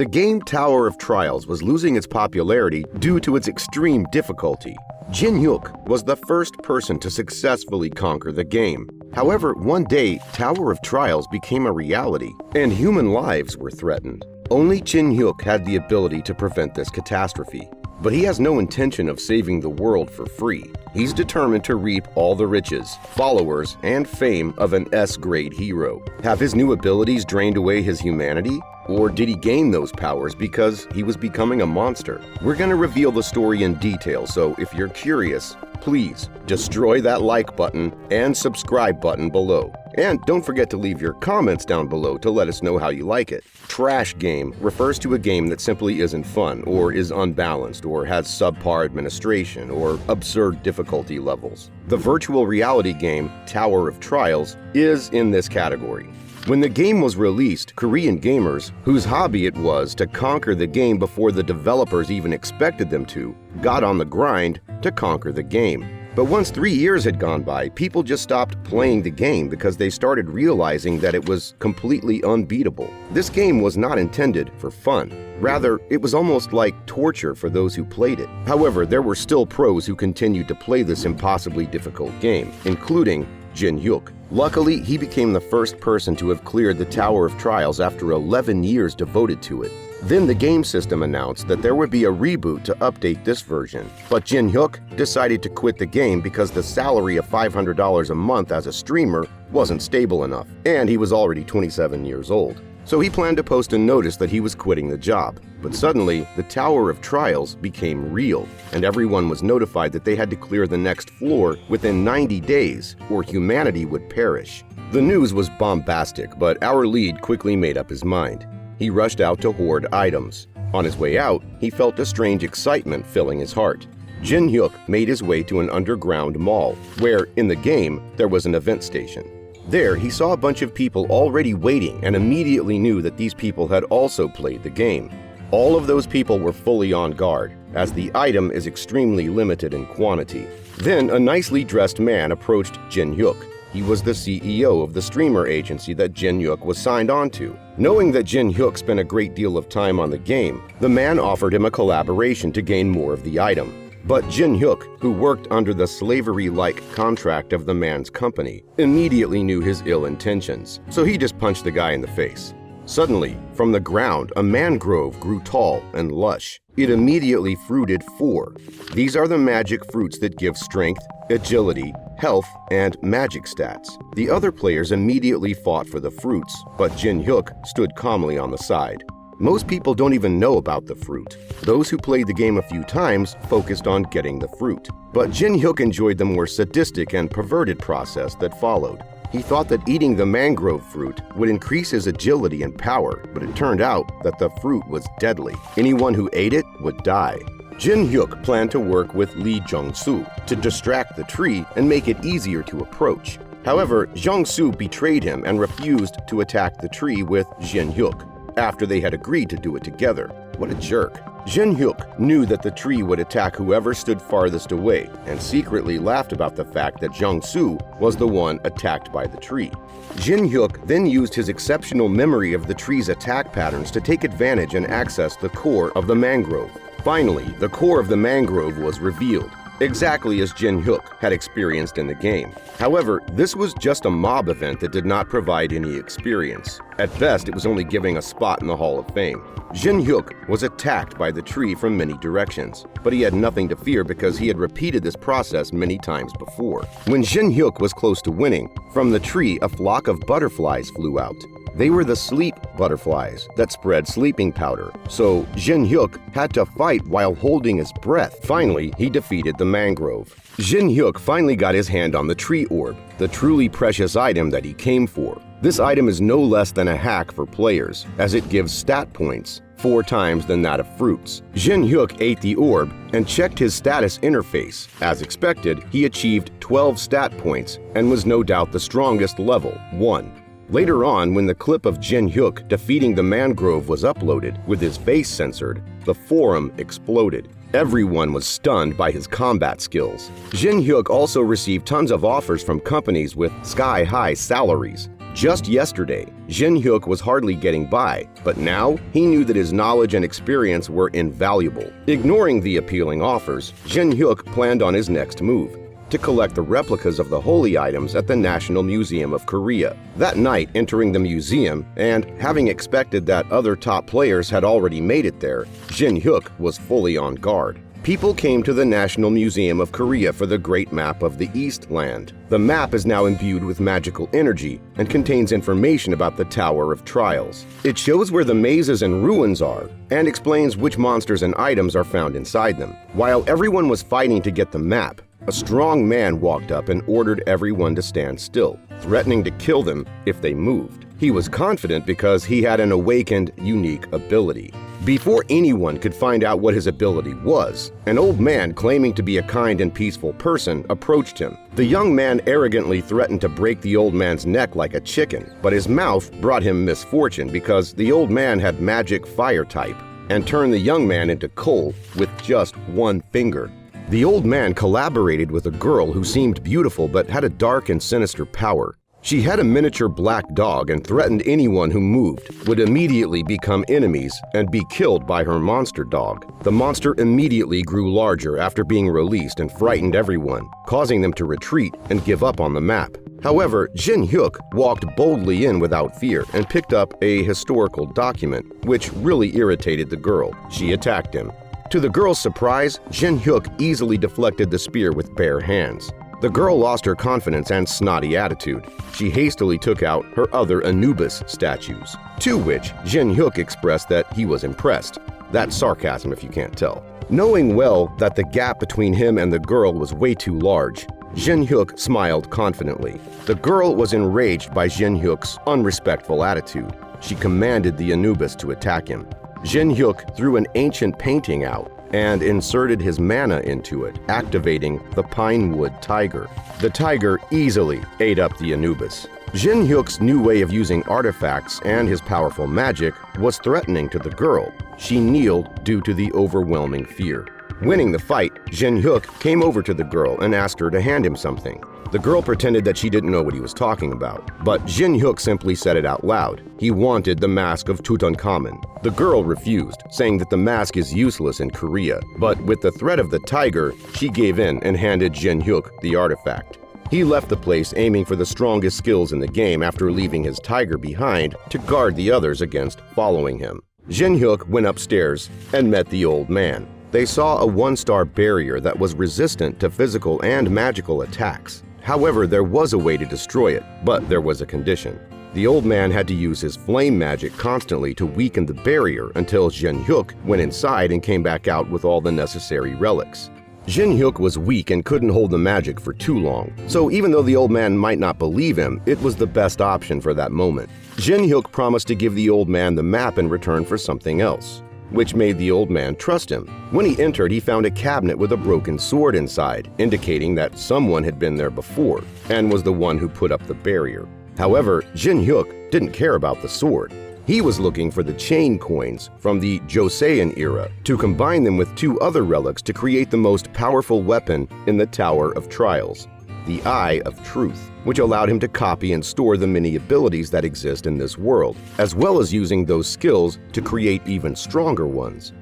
The game Tower of Trials was losing its popularity due to its extreme difficulty. Jinhyuk was the first person to successfully conquer the game. However, one day, Tower of Trials became a reality, and human lives were threatened. Only Jinhyuk had the ability to prevent this catastrophe. But he has no intention of saving the world for free. He's determined to reap all the riches, followers, and fame of an S-grade hero. Have his new abilities drained away his humanity? Or did he gain those powers because he was becoming a monster? We're going to reveal the story in detail, so if you're curious, please destroy that like button and subscribe button below. And don't forget to leave your comments down below to let us know how you like it. Trash game refers to a game that simply isn't fun, or is unbalanced, or has subpar administration, or absurd difficulty levels. The virtual reality game Tower of Trials is in this category. When the game was released, Korean gamers, whose hobby it was to conquer the game before the developers even expected them to, got on the grind to conquer the game. But once 3 years had gone by, people just stopped playing the game because they started realizing that it was completely unbeatable. This game was not intended for fun. Rather, it was almost like torture for those who played it. However, there were still pros who continued to play this impossibly difficult game, including Jinhyuk. Luckily, he became the first person to have cleared the Tower of Trials after 11 years devoted to it. Then the game system announced that there would be a reboot to update this version. But Jinhyuk decided to quit the game because the salary of $500 a month as a streamer wasn't stable enough, and he was already 27 years old. So he planned to post a notice that he was quitting the job. But suddenly, the Tower of Trials became real, and everyone was notified that they had to clear the next floor within 90 days, or humanity would perish. The news was bombastic, but our lead quickly made up his mind. He rushed out to hoard items. On his way out, he felt a strange excitement filling his heart. Jinhyuk made his way to an underground mall, where, in the game, there was an event station. There, he saw a bunch of people already waiting and immediately knew that these people had also played the game. All of those people were fully on guard, as the item is extremely limited in quantity. Then, a nicely dressed man approached Jinhyuk. He was the CEO of the streamer agency that Jinhyuk was signed on to. Knowing that Jinhyuk spent a great deal of time on the game, the man offered him a collaboration to gain more of the item. But Jinhyuk, who worked under the slavery-like contract of the man's company, immediately knew his ill intentions, so he just punched the guy in the face. Suddenly, from the ground, a mangrove grew tall and lush. It immediately fruited 4. These are the magic fruits that give strength, agility, health, and magic stats. The other players immediately fought for the fruits, but Jinhyuk stood calmly on the side. Most people don't even know about the fruit. Those who played the game a few times focused on getting the fruit. But Jinhyuk enjoyed the more sadistic and perverted process that followed. He thought that eating the mangrove fruit would increase his agility and power, but it turned out that the fruit was deadly. Anyone who ate it would die. Jinhyuk planned to work with Lee Jung-soo to distract the tree and make it easier to approach. However, Jung-soo betrayed him and refused to attack the tree with Jinhyuk after they had agreed to do it together. What a jerk. Jinhyuk knew that the tree would attack whoever stood farthest away and secretly laughed about the fact that Jung-soo was the one attacked by the tree. Jinhyuk then used his exceptional memory of the tree's attack patterns to take advantage and access the core of the mangrove. Finally, the core of the mangrove was revealed, exactly as Jinhyuk had experienced in the game. However, this was just a mob event that did not provide any experience. At best, it was only giving a spot in the Hall of Fame. Jinhyuk was attacked by the tree from many directions, but he had nothing to fear because he had repeated this process many times before. When Jinhyuk was close to winning, from the tree a flock of butterflies flew out. They were the sleep butterflies that spread sleeping powder, so Jinhyuk had to fight while holding his breath. Finally, he defeated the mangrove. Jinhyuk finally got his hand on the tree orb, the truly precious item that he came for. This item is no less than a hack for players, as it gives stat points 4 times than that of fruits. Jinhyuk ate the orb and checked his status interface. As expected, he achieved 12 stat points and was no doubt the strongest level, 1. Later on, when the clip of Jinhyuk defeating the mangrove was uploaded with his face censored, the forum exploded. Everyone was stunned by his combat skills. Jinhyuk also received tons of offers from companies with sky-high salaries. Just yesterday, Jinhyuk was hardly getting by, but now he knew that his knowledge and experience were invaluable. Ignoring the appealing offers, Jinhyuk planned on his next move: to collect the replicas of the holy items at the National Museum of Korea. That night, entering the museum, and having expected that other top players had already made it there, Jinhyuk was fully on guard. People came to the National Museum of Korea for the Great Map of the Eastland. The map is now imbued with magical energy and contains information about the Tower of Trials. It shows where the mazes and ruins are and explains which monsters and items are found inside them. While everyone was fighting to get the map, a strong man walked up and ordered everyone to stand still, threatening to kill them if they moved. He was confident because he had an awakened, unique ability. Before anyone could find out what his ability was, an old man claiming to be a kind and peaceful person approached him. The young man arrogantly threatened to break the old man's neck like a chicken, but his mouth brought him misfortune because the old man had magic fire type and turned the young man into coal with just one finger. The old man collaborated with a girl who seemed beautiful but had a dark and sinister power. She had a miniature black dog and threatened anyone who moved would immediately become enemies and be killed by her monster dog. The monster immediately grew larger after being released and frightened everyone, causing them to retreat and give up on the map. However, Jinhyuk walked boldly in without fear and picked up a historical document, which really irritated the girl. She attacked him. To the girl's surprise, Jinhyuk easily deflected the spear with bare hands. The girl lost her confidence and snotty attitude. She hastily took out her other Anubis statues, to which Jinhyuk expressed that he was impressed. That's sarcasm if you can't tell. Knowing well that the gap between him and the girl was way too large, Jinhyuk smiled confidently. The girl was enraged by Jinhyuk's unrespectful attitude. She commanded the Anubis to attack him. Jinhyuk threw an ancient painting out and inserted his mana into it, activating the Pinewood Tiger. The tiger easily ate up the Anubis. Jinhyuk's new way of using artifacts and his powerful magic was threatening to the girl. She kneeled due to the overwhelming fear. Winning the fight, Jinhyuk came over to the girl and asked her to hand him something. The girl pretended that she didn't know what he was talking about, but Jinhyuk simply said it out loud. He wanted the mask of Tutankhamun. The girl refused, saying that the mask is useless in Korea, but with the threat of the tiger, she gave in and handed Jinhyuk the artifact. He left the place aiming for the strongest skills in the game after leaving his tiger behind to guard the others against following him. Jinhyuk went upstairs and met the old man. They saw a one-star barrier that was resistant to physical and magical attacks. However, there was a way to destroy it, but there was a condition. The old man had to use his flame magic constantly to weaken the barrier until Jinhyuk went inside and came back out with all the necessary relics. Jinhyuk was weak and couldn't hold the magic for too long, so even though the old man might not believe him, it was the best option for that moment. Jinhyuk promised to give the old man the map in return for something else, which made the old man trust him. When he entered, he found a cabinet with a broken sword inside, indicating that someone had been there before and was the one who put up the barrier. However, Jinhyuk didn't care about the sword. He was looking for the chain coins from the Joseon era to combine them with two other relics to create the most powerful weapon in the Tower of Trials, the Eye of Truth, which allowed him to copy and store the many abilities that exist in this world, as well as using those skills to create even stronger ones.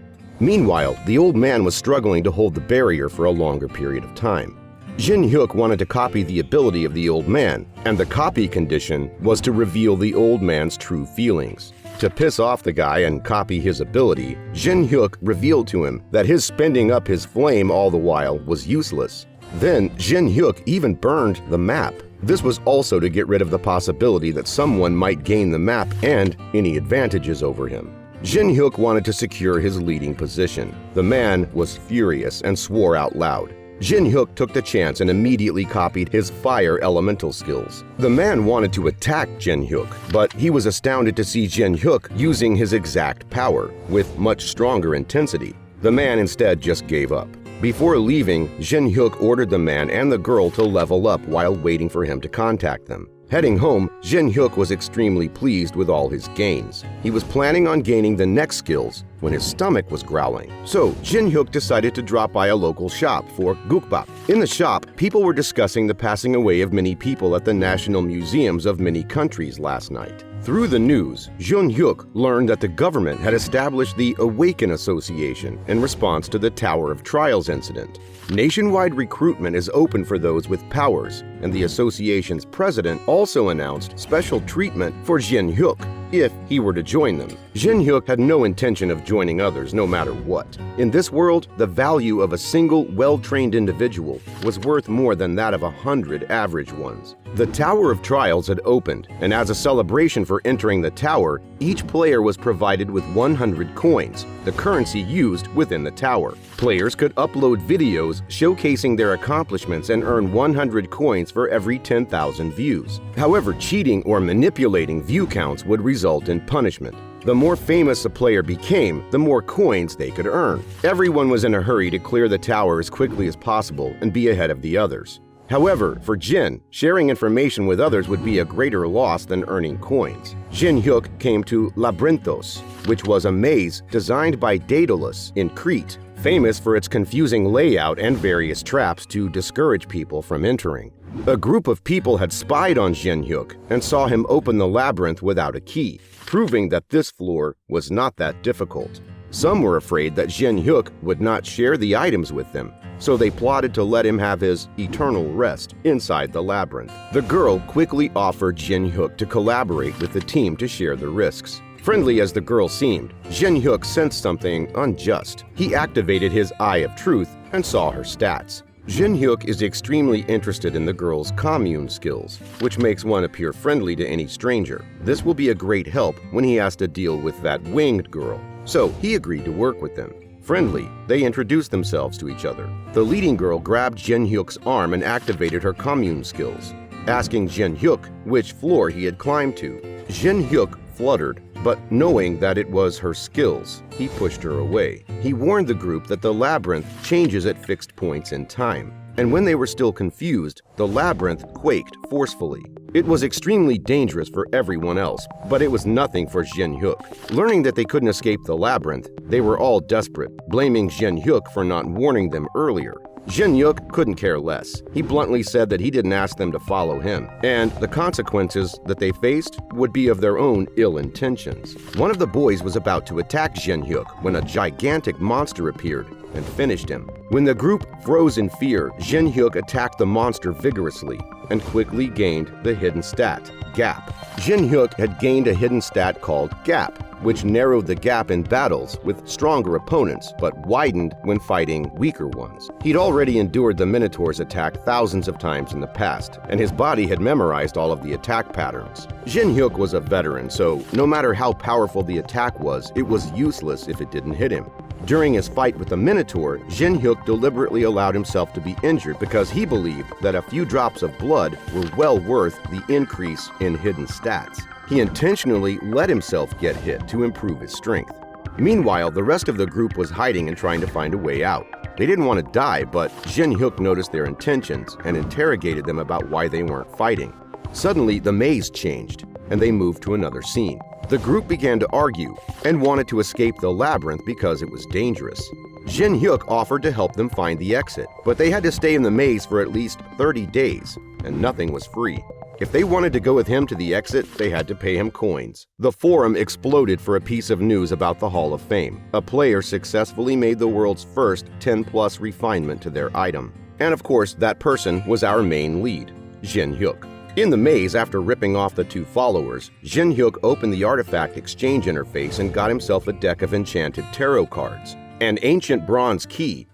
Meanwhile, the old man was struggling to hold the barrier for a longer period of time. Jinhyuk wanted to copy the ability of the old man, and the copy condition was to reveal the old man's true feelings. To piss off the guy and copy his ability, Jinhyuk revealed to him that his spending up his flame all the while was useless. Then, Jinhyuk even burned the map. This was also to get rid of the possibility that someone might gain the map and any advantages over him. Jinhyuk wanted to secure his leading position. The man was furious and swore out loud. Jinhyuk took the chance and immediately copied his fire elemental skills. The man wanted to attack Jinhyuk, but he was astounded to see Jinhyuk using his exact power, with much stronger intensity. The man instead just gave up. Before leaving, Jinhyuk ordered the man and the girl to level up while waiting for him to contact them. Heading home, Jinhyuk was extremely pleased with all his gains. He was planning on gaining the next skills when his stomach was growling. So Jinhyuk decided to drop by a local shop for gukbap. In the shop, people were discussing the passing away of many people at the national museums of many countries last night. Through the news, Jinhyuk learned that the government had established the Awaken Association in response to the Tower of Trials incident. Nationwide recruitment is open for those with powers, and the association's president also announced special treatment for Jinhyuk if he were to join them. Jinhyuk had no intention of joining others no matter what. In this world, the value of a single well-trained individual was worth more than that of 100 average ones. The Tower of Trials had opened, and as a celebration for entering the tower, each player was provided with 100 coins, the currency used within the tower. Players could upload videos showcasing their accomplishments and earn 100 coins for every 10,000 views. However, cheating or manipulating view counts would result in punishment. The more famous a player became, the more coins they could earn. Everyone was in a hurry to clear the tower as quickly as possible and be ahead of the others. However, for Jin, sharing information with others would be a greater loss than earning coins. Jinhyuk came to Labyrinthos, which was a maze designed by Daedalus in Crete, famous for its confusing layout and various traps to discourage people from entering. A group of people had spied on Jinhyuk and saw him open the labyrinth without a key, proving that this floor was not that difficult. Some were afraid that Jinhyuk would not share the items with them, so they plotted to let him have his eternal rest inside the labyrinth. The girl quickly offered Jinhyuk to collaborate with the team to share the risks. Friendly as the girl seemed, Jinhyuk sensed something unjust. He activated his Eye of Truth and saw her stats. Jinhyuk is extremely interested in the girl's commune skills, which makes one appear friendly to any stranger. This will be a great help when he has to deal with that winged girl. So he agreed to work with them. Friendly, they introduced themselves to each other. The leading girl grabbed Jinhyuk's arm and activated her commune skills, asking Jinhyuk which floor he had climbed to. Jinhyuk fluttered, but knowing that it was her skills, he pushed her away. He warned the group that the labyrinth changes at fixed points in time, and when they were still confused, the labyrinth quaked forcefully. It was extremely dangerous for everyone else, but it was nothing for Jinhyuk. Learning that they couldn't escape the labyrinth, they were all desperate, blaming Jinhyuk for not warning them earlier. Jinhyuk couldn't care less. He bluntly said that he didn't ask them to follow him, and the consequences that they faced would be of their own ill intentions. One of the boys was about to attack Jinhyuk when a gigantic monster appeared and finished him. When the group froze in fear, Jinhyuk attacked the monster vigorously and quickly gained the hidden stat, Gap. Jinhyuk had gained a hidden stat called Gap, which narrowed the gap in battles with stronger opponents, but widened when fighting weaker ones. He'd already endured the Minotaur's attack thousands of times in the past, and his body had memorized all of the attack patterns. Jinhyuk was a veteran, so no matter how powerful the attack was, it was useless if it didn't hit him. During his fight with the Minotaur, Jinhyuk deliberately allowed himself to be injured because he believed that a few drops of blood were well worth the increase in hidden stats. He intentionally let himself get hit to improve his strength. Meanwhile, the rest of the group was hiding and trying to find a way out. They didn't want to die, but Jinhyuk noticed their intentions and interrogated them about why they weren't fighting. Suddenly, the maze changed, and they moved to another scene. The group began to argue and wanted to escape the labyrinth because it was dangerous. Jinhyuk offered to help them find the exit, but they had to stay in the maze for at least 30 days, and nothing was free. If they wanted to go with him to the exit, they had to pay him coins. The forum exploded for a piece of news about the Hall of Fame. A player successfully made the world's first 10+ refinement to their item. And of course, that person was our main lead, Jinhyuk. In the maze, after ripping off the two followers, Jinhyuk opened the artifact exchange interface and got himself a deck of enchanted tarot cards, an ancient bronze key,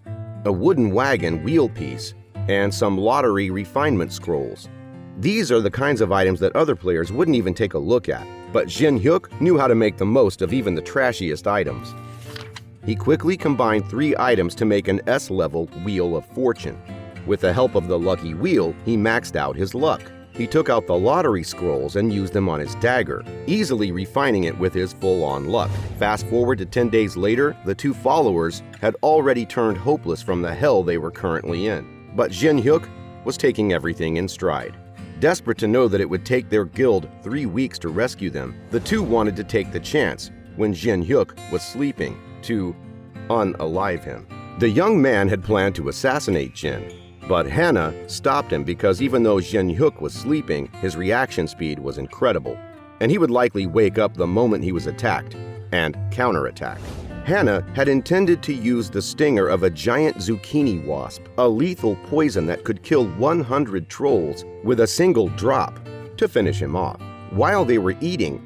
a wooden wagon wheel piece, and some lottery refinement scrolls. These are the kinds of items that other players wouldn't even take a look at, but Jinhyuk knew how to make the most of even the trashiest items. He quickly combined 3 items to make an S-level Wheel of Fortune. With the help of the lucky wheel, he maxed out his luck. He took out the lottery scrolls and used them on his dagger, easily refining it with his full-on luck. Fast forward to 10 days later, the 2 followers had already turned hopeless from the hell they were currently in. But Jinhyuk was taking everything in stride. Desperate to know that it would take their guild 3 weeks to rescue them, the two wanted to take the chance, when Jinhyuk was sleeping, to unalive him. The young man had planned to assassinate Jin, but Hana stopped him because even though Jinhyuk was sleeping, his reaction speed was incredible, and he would likely wake up the moment he was attacked and counterattack. Hana had intended to use the stinger of a giant zucchini wasp, a lethal poison that could kill 100 trolls with a single drop, to finish him off. While they were eating,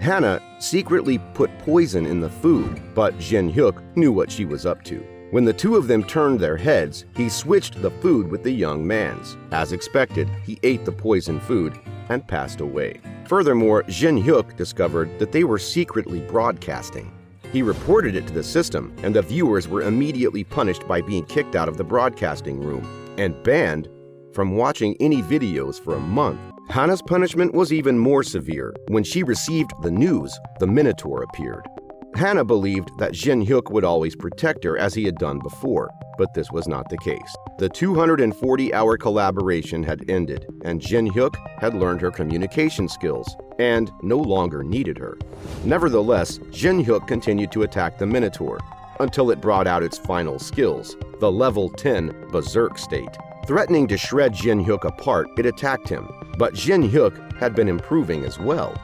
Hana secretly put poison in the food, but Jinhyuk knew what she was up to. When the two of them turned their heads, he switched the food with the young man's. As expected, he ate the poisoned food and passed away. Furthermore, Jinhyuk discovered that they were secretly broadcasting. He reported it to the system, and the viewers were immediately punished by being kicked out of the broadcasting room and banned from watching any videos for a month. Hana's punishment was even more severe. When she received the news, the Minotaur appeared. Hana believed that Jinhyuk would always protect her as he had done before, but this was not the case. The 240-hour collaboration had ended, and Jinhyuk had learned her communication skills and no longer needed her. Nevertheless, Jinhyuk continued to attack the Minotaur until it brought out its final skills, the level 10 Berserk state. Threatening to shred Jinhyuk apart, it attacked him, but Jinhyuk had been improving as well.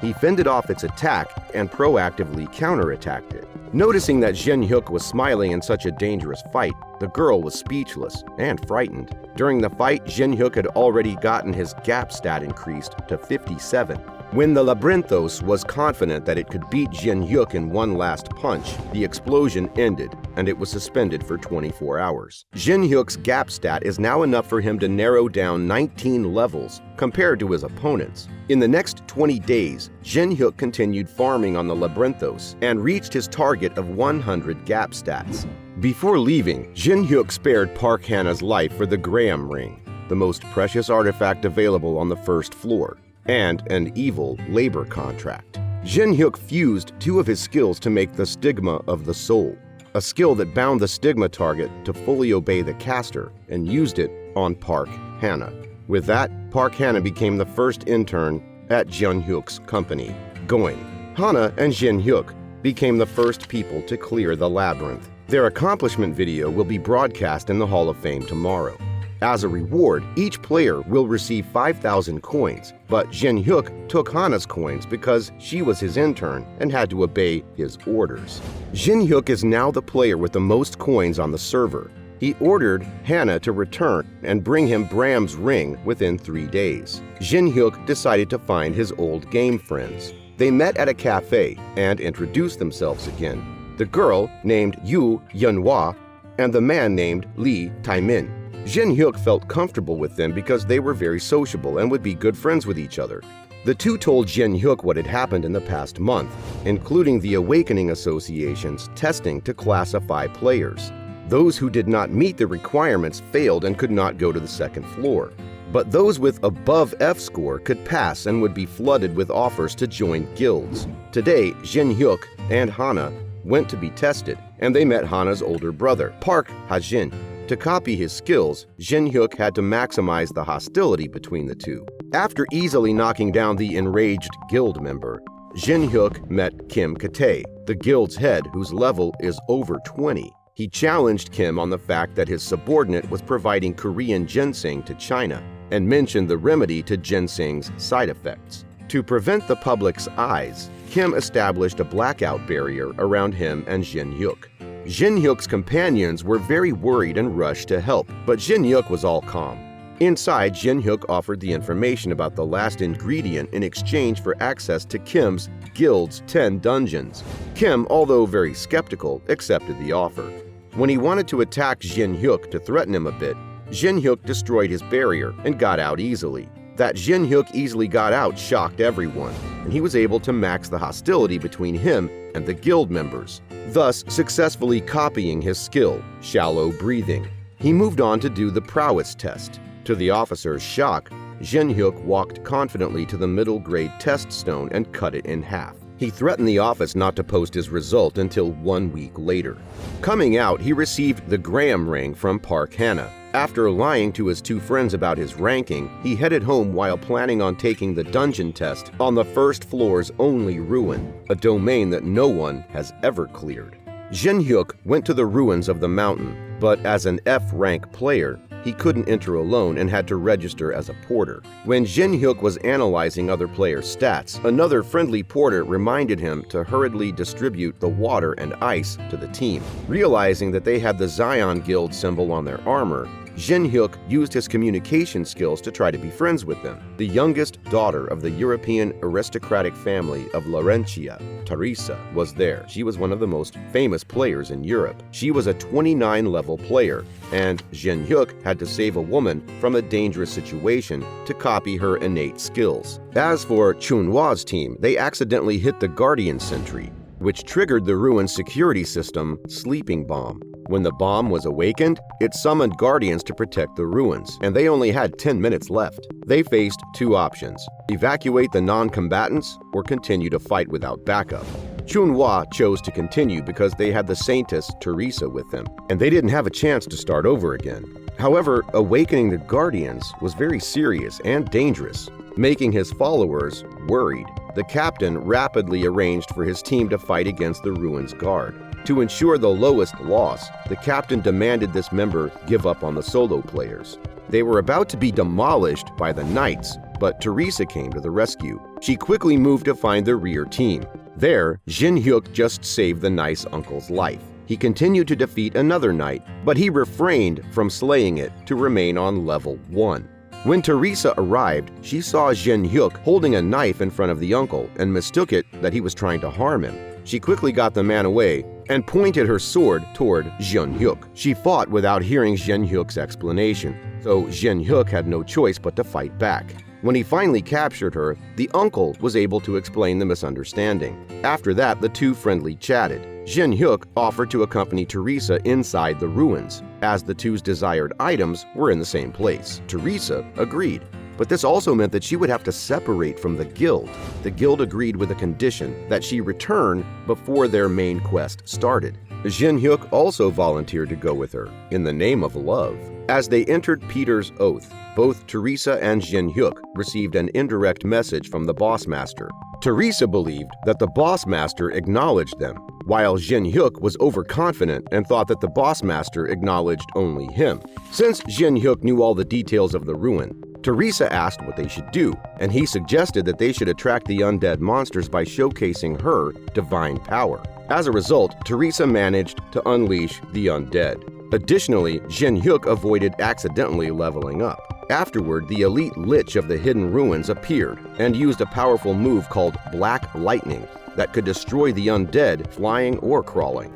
He fended off its attack and proactively counterattacked it. Noticing that Jinhyuk was smiling in such a dangerous fight, the girl was speechless and frightened. During the fight, Jinhyuk had already gotten his gap stat increased to 57. When the Labyrinthos was confident that it could beat Jinhyuk in one last punch, the explosion ended, and it was suspended for 24 hours. Jinhyuk's gap stat is now enough for him to narrow down 19 levels compared to his opponents. In the next 20 days, Jinhyuk continued farming on the Labyrinthos and reached his target of 100 gap stats. Before leaving, Jinhyuk spared Park Hana's life for the Graham Ring, the most precious artifact available on the first floor, and an evil labor contract. Jinhyuk fused two of his skills to make the Stigma of the Soul, a skill that bound the Stigma target to fully obey the caster, and used it on Park Hana. With that, Park Hana became the first intern at Jinhyuk's company, Going. Hana and Jinhyuk became the first people to clear the labyrinth. Their accomplishment video will be broadcast in the Hall of Fame tomorrow. As a reward, each player will receive 5,000 coins, but Jinhyuk took Hana's coins because she was his intern and had to obey his orders. Jinhyuk is now the player with the most coins on the server. He ordered Hana to return and bring him Bram's ring within 3 days. Jinhyuk decided to find his old game friends. They met at a cafe and introduced themselves again. The girl named Yu Yunhua and the man named Lee Taimin. Jinhyuk felt comfortable with them because they were very sociable and would be good friends with each other. The two told Jinhyuk what had happened in the past month, including the Awakening Association's testing to classify players. Those who did not meet the requirements failed and could not go to the second floor. But those with above F score could pass and would be flooded with offers to join guilds. Today, Jinhyuk and Hana went to be tested, and they met Hana's older brother, Park Hajin. To copy his skills, Jinhyuk had to maximize the hostility between the two. After easily knocking down the enraged guild member, Jinhyuk met Kim Kate, the guild's head whose level is over 20. He challenged Kim on the fact that his subordinate was providing Korean ginseng to China and mentioned the remedy to ginseng's side effects. To prevent the public's eyes, Kim established a blackout barrier around him and Jinhyuk. Jinhyuk's companions were very worried and rushed to help, but Jinhyuk was all calm. Inside, Jinhyuk offered the information about the last ingredient in exchange for access to Kim's guild's 10 dungeons. Kim, although very skeptical, accepted the offer. When he wanted to attack Jinhyuk to threaten him a bit, Jinhyuk destroyed his barrier and got out easily. That Jinhyuk easily got out shocked everyone, and he was able to max the hostility between him and the guild members, thus successfully copying his skill, shallow breathing. He moved on to do the prowess test. To the officer's shock, Jinhyuk walked confidently to the middle grade test stone and cut it in half. He threatened the office not to post his result until 1 week later. Coming out, he received the Graham ring from Park Hannah. After lying to his two friends about his ranking, he headed home while planning on taking the dungeon test on the first floor's only ruin, a domain that no one has ever cleared. Jinhyuk went to the ruins of the mountain, but as an F-rank player, he couldn't enter alone and had to register as a porter. When Jinhyuk was analyzing other players' stats, another friendly porter reminded him to hurriedly distribute the water and ice to the team. Realizing that they had the Zion Guild symbol on their armor, Jinhyuk used his communication skills to try to be friends with them. The youngest daughter of the European aristocratic family of Laurentia, Teresa, was there. She was one of the most famous players in Europe. She was a 29-level player, and Jinhyuk had to save a woman from a dangerous situation to copy her innate skills. As for Chunhwa's team, they accidentally hit the Guardian Sentry, which triggered the ruin's security system sleeping bomb. When the bomb was awakened, it summoned guardians to protect the ruins, and they only had 10 minutes left. They faced two options: evacuate the non-combatants or continue to fight without backup. Chunhwa chose to continue because they had the Saintess Teresa with them, and they didn't have a chance to start over again. However, awakening the guardians was very serious and dangerous, making his followers worried. The captain rapidly arranged for his team to fight against the ruins guard. To ensure the lowest loss, the captain demanded this member give up on the solo players. They were about to be demolished by the knights, but Teresa came to the rescue. She quickly moved to find the rear team. There, Jinhyuk just saved the nice uncle's life. He continued to defeat another knight, but he refrained from slaying it to remain on level 1. When Teresa arrived, she saw Jinhyuk holding a knife in front of the uncle and mistook it that he was trying to harm him. She quickly got the man away and pointed her sword toward Jinhyuk. She fought without hearing Jinhyuk's explanation, so Jinhyuk had no choice but to fight back. When he finally captured her, the uncle was able to explain the misunderstanding. After that, the two friendly chatted. Jinhyuk offered to accompany Teresa inside the ruins, as the two's desired items were in the same place. Teresa agreed, but this also meant that she would have to separate from the guild. The guild agreed with a condition that she return before their main quest started. Jinhyuk also volunteered to go with her, in the name of love. As they entered Peter's Oath, both Teresa and Jinhyuk received an indirect message from the boss master. Teresa believed that the boss master acknowledged them, while Jinhyuk was overconfident and thought that the boss master acknowledged only him. Since Jinhyuk knew all the details of the ruin, Teresa asked what they should do, and he suggested that they should attract the undead monsters by showcasing her divine power. As a result, Teresa managed to unleash the undead. Additionally, Jinhyuk avoided accidentally leveling up. Afterward, the elite Lich of the Hidden Ruins appeared and used a powerful move called Black Lightning that could destroy the undead flying or crawling.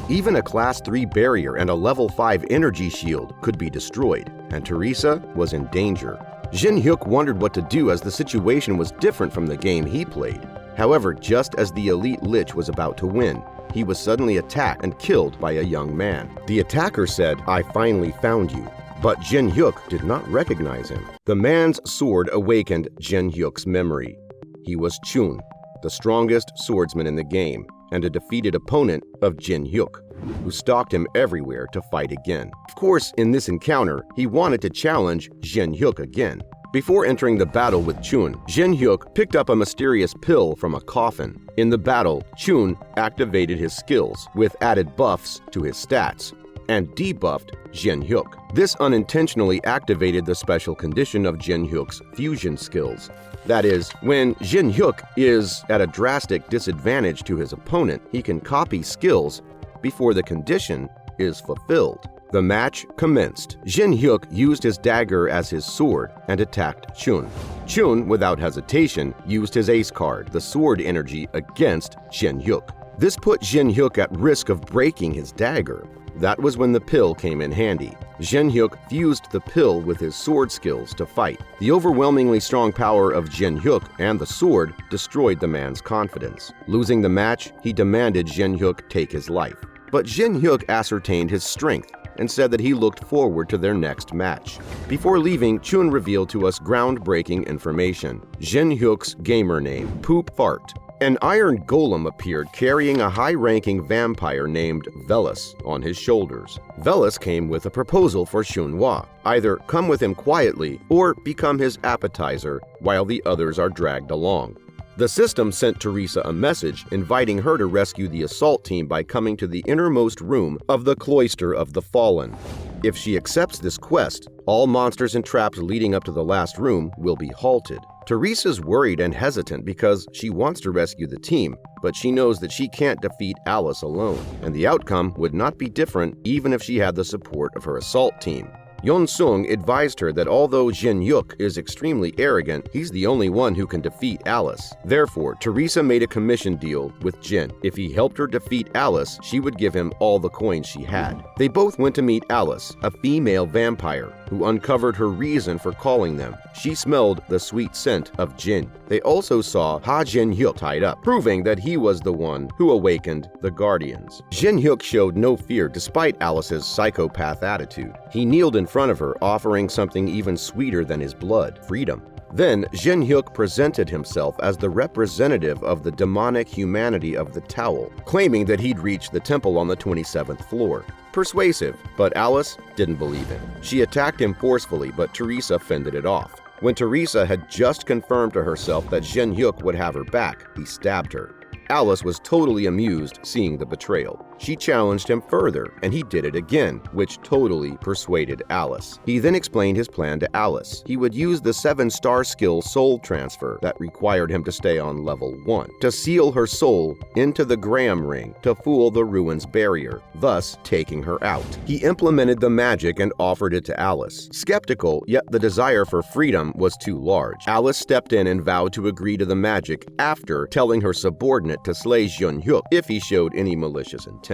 Even a Class 3 barrier and a Level 5 energy shield could be destroyed, and Teresa was in danger. Jinhyuk wondered what to do as the situation was different from the game he played. However, just as the elite Lich was about to win, he was suddenly attacked and killed by a young man. The attacker said, "I finally found you," but Jinhyuk did not recognize him. The man's sword awakened Jinhyuk's memory. He was Chun, the strongest swordsman in the game, and a defeated opponent of Jinhyuk, who stalked him everywhere to fight again. Of course, in this encounter, he wanted to challenge Jinhyuk again. Before entering the battle with Chun, Jinhyuk picked up a mysterious pill from a coffin. In the battle, Chun activated his skills with added buffs to his stats and debuffed Jinhyuk. This unintentionally activated the special condition of Jinhyuk's fusion skills. That is, when Jinhyuk is at a drastic disadvantage to his opponent, he can copy skills before the condition is fulfilled. The match commenced. Jinhyuk used his dagger as his sword and attacked Chun. Chun, without hesitation, used his ace card, the sword energy, against Jinhyuk. This put Jinhyuk at risk of breaking his dagger. That was when the pill came in handy. Jinhyuk fused the pill with his sword skills to fight. The overwhelmingly strong power of Jinhyuk and the sword destroyed the man's confidence. Losing the match, he demanded Jinhyuk take his life. But Jinhyuk ascertained his strength and said that he looked forward to their next match. Before leaving, Chun revealed to us groundbreaking information. Jinhyuk's gamer name, Poop Fart, An iron golem appeared carrying a high-ranking vampire named Velas on his shoulders. Velas came with a proposal for Shunhua: either come with him quietly or become his appetizer while the others are dragged along. The system sent Teresa a message inviting her to rescue the assault team by coming to the innermost room of the Cloister of the Fallen. If she accepts this quest, all monsters and traps leading up to the last room will be halted. Teresa's worried and hesitant because she wants to rescue the team, but she knows that she can't defeat Alice alone, and the outcome would not be different even if she had the support of her assault team. Yeon-sung advised her that although Jinhyuk is extremely arrogant, he's the only one who can defeat Alice. Therefore, Teresa made a commission deal with Jin. If he helped her defeat Alice, she would give him all the coins she had. They both went to meet Alice, a female vampire, who uncovered her reason for calling them. She smelled the sweet scent of Jin. They also saw Ha Jinhyuk tied up, proving that he was the one who awakened the Guardians. Jinhyuk showed no fear despite Alice's psychopath attitude. He kneeled in front of her, offering something even sweeter than his blood: freedom. Then Jinhyuk presented himself as the representative of the demonic humanity of the towel, claiming that he'd reached the temple on the 27th floor. Persuasive, but Alice didn't believe him. She attacked him forcefully, but Teresa fended it off. When Teresa had just confirmed to herself that Jinhyuk would have her back, he stabbed her. Alice was totally amused seeing the betrayal. She challenged him further, and he did it again, which totally persuaded Alice. He then explained his plan to Alice. He would use the 7-star skill soul transfer that required him to stay on level 1, to seal her soul into the Graham ring to fool the ruins barrier, thus taking her out. He implemented the magic and offered it to Alice. Skeptical, yet the desire for freedom was too large. Alice stepped in and vowed to agree to the magic after telling her subordinate to slay Jinhyuk if he showed any malicious intent.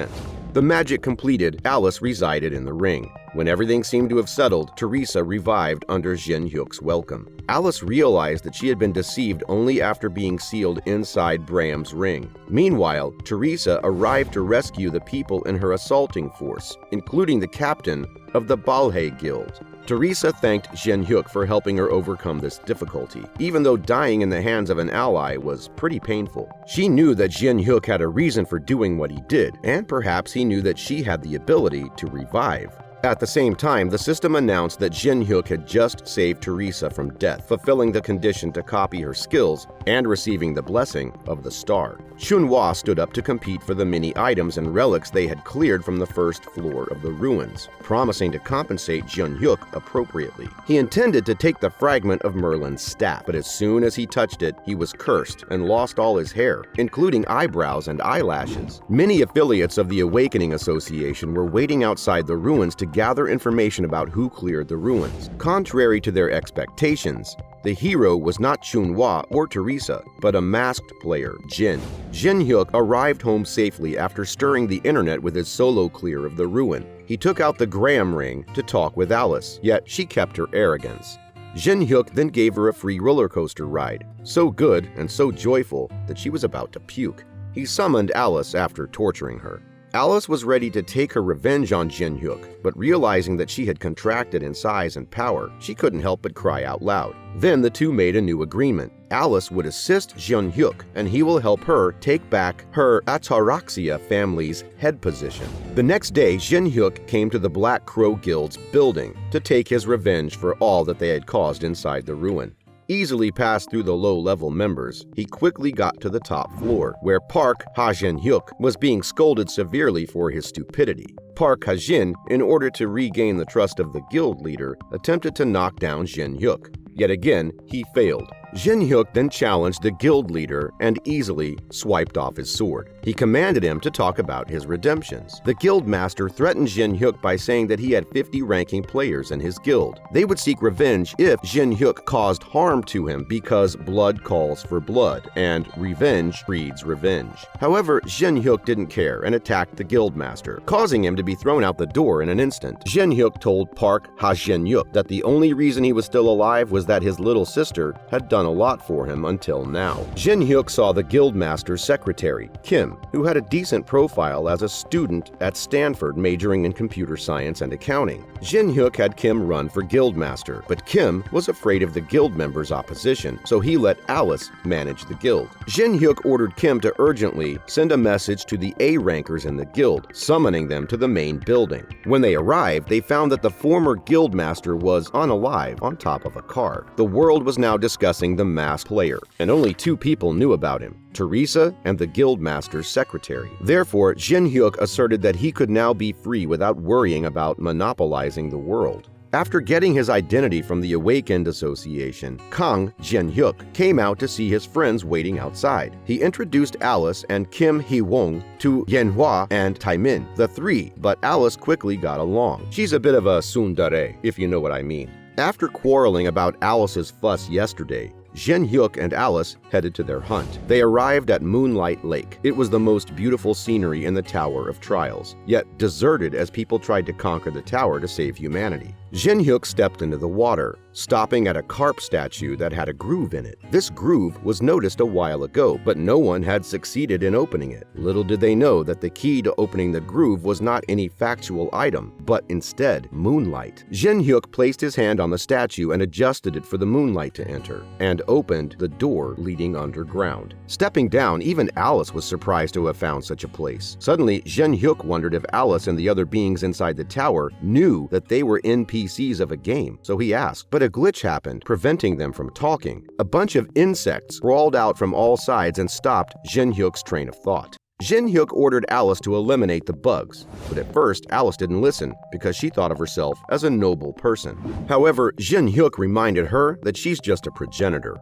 The magic completed, Alice resided in the ring. When everything seemed to have settled, Teresa revived under Jinhyuk's welcome. Alice realized that she had been deceived only after being sealed inside Braham's ring. Meanwhile, Teresa arrived to rescue the people in her assaulting force, including the captain of the Balhae Guild. Teresa thanked Jinhyuk for helping her overcome this difficulty, even though dying in the hands of an ally was pretty painful. She knew that Jinhyuk had a reason for doing what he did, and perhaps he knew that she had the ability to revive. At the same time, the system announced that Jinhyuk had just saved Teresa from death, fulfilling the condition to copy her skills and receiving the blessing of the star. Shunhua stood up to compete for the many items and relics they had cleared from the first floor of the ruins, promising to compensate Jinhyuk appropriately. He intended to take the fragment of Merlin's staff, but as soon as he touched it, he was cursed and lost all his hair, including eyebrows and eyelashes. Many affiliates of the Awakening Association were waiting outside the ruins to gather information about who cleared the ruins. Contrary to their expectations, the hero was not Shunhua or Teresa, but a masked player, Jin. Jinhyuk arrived home safely after stirring the internet with his solo clear of the ruin. He took out the Graham ring to talk with Alice, yet she kept her arrogance. Jinhyuk then gave her a free roller coaster ride, so good and so joyful that she was about to puke. He summoned Alice after torturing her. Alice was ready to take her revenge on Jinhyuk, but realizing that she had contracted in size and power, she couldn't help but cry out loud. Then the two made a new agreement. Alice would assist Jinhyuk, and he will help her take back her Ataraxia family's head position. The next day, Jinhyuk came to the Black Crow Guild's building to take his revenge for all that they had caused inside the ruin. Easily passed through the low-level members, he quickly got to the top floor, where Park Ha-Jinhyuk was being scolded severely for his stupidity. Park Ha-Jin, in order to regain the trust of the guild leader, attempted to knock down Jinhyuk. Yet again, he failed. Jinhyuk then challenged the guild leader and easily swiped off his sword. He commanded him to talk about his redemptions. The guild master threatened Jinhyuk by saying that he had 50 ranking players in his guild. They would seek revenge if Jinhyuk caused harm to him because blood calls for blood, and revenge breeds revenge. However, Jinhyuk didn't care and attacked the guild master, causing him to be thrown out the door in an instant. Jinhyuk told Park Ha-Jinhyuk that the only reason he was still alive was that his little sister had done done a lot for him until now. Jinhyuk saw the Guildmaster's secretary, Kim, who had a decent profile as a student at Stanford majoring in computer science and accounting. Jinhyuk had Kim run for Guildmaster, but Kim was afraid of the guild members' opposition, so he let Alice manage the guild. Jinhyuk ordered Kim to urgently send a message to the A-rankers in the guild, summoning them to the main building. When they arrived, they found that the former Guildmaster was unalive on top of a car. The world was now discussing the masked player, and only two people knew about him: Teresa and the Guildmaster's secretary. Therefore, Jinhyuk asserted that he could now be free without worrying about monopolizing the world. After getting his identity from the Awakened Association, Kang Jinhyuk came out to see his friends waiting outside. He introduced Alice and Kim Hee-won to Manhwa and Taemin, the three, but Alice quickly got along. She's a bit of a tsundere, if you know what I mean. After quarreling about Alice's fuss yesterday, Jinhyuk and Alice headed to their hunt. They arrived at Moonlight Lake. It was the most beautiful scenery in the Tower of Trials, yet deserted as people tried to conquer the tower to save humanity. Jinhyuk stepped into the water, stopping at a carp statue that had a groove in it. This groove was noticed a while ago, but no one had succeeded in opening it. Little did they know that the key to opening the groove was not any factual item, but instead moonlight. Jinhyuk placed his hand on the statue and adjusted it for the moonlight to enter, and opened the door leading underground. Stepping down, even Alice was surprised to have found such a place. Suddenly, Jinhyuk wondered if Alice and the other beings inside the tower knew that they were NPCs of a game, so he asked, but a glitch happened, preventing them from talking. A bunch of insects crawled out from all sides and stopped Jinhyuk's train of thought. Jinhyuk ordered Alice to eliminate the bugs, but at first Alice didn't listen because she thought of herself as a noble person. However, Jinhyuk reminded her that she's just a progenitor.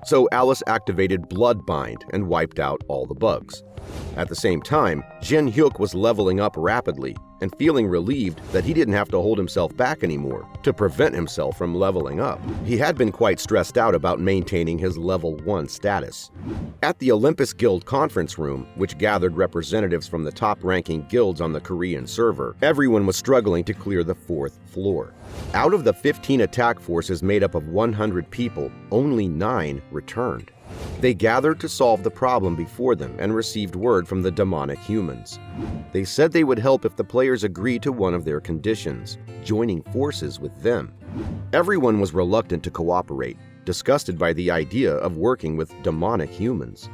So Alice activated Bloodbind and wiped out all the bugs. At the same time, Jinhyuk was leveling up rapidly and feeling relieved that he didn't have to hold himself back anymore to prevent himself from leveling up. He had been quite stressed out about maintaining his level 1 status. At the Olympus Guild conference room, which gathered representatives from the top-ranking guilds on the Korean server, everyone was struggling to clear the 4th floor. Out of the 15 attack forces made up of 100 people, only 9 returned. They gathered to solve the problem before them and received word from the demonic humans. They said they would help if the players agreed to one of their conditions, joining forces with them. Everyone was reluctant to cooperate, disgusted by the idea of working with demonic humans.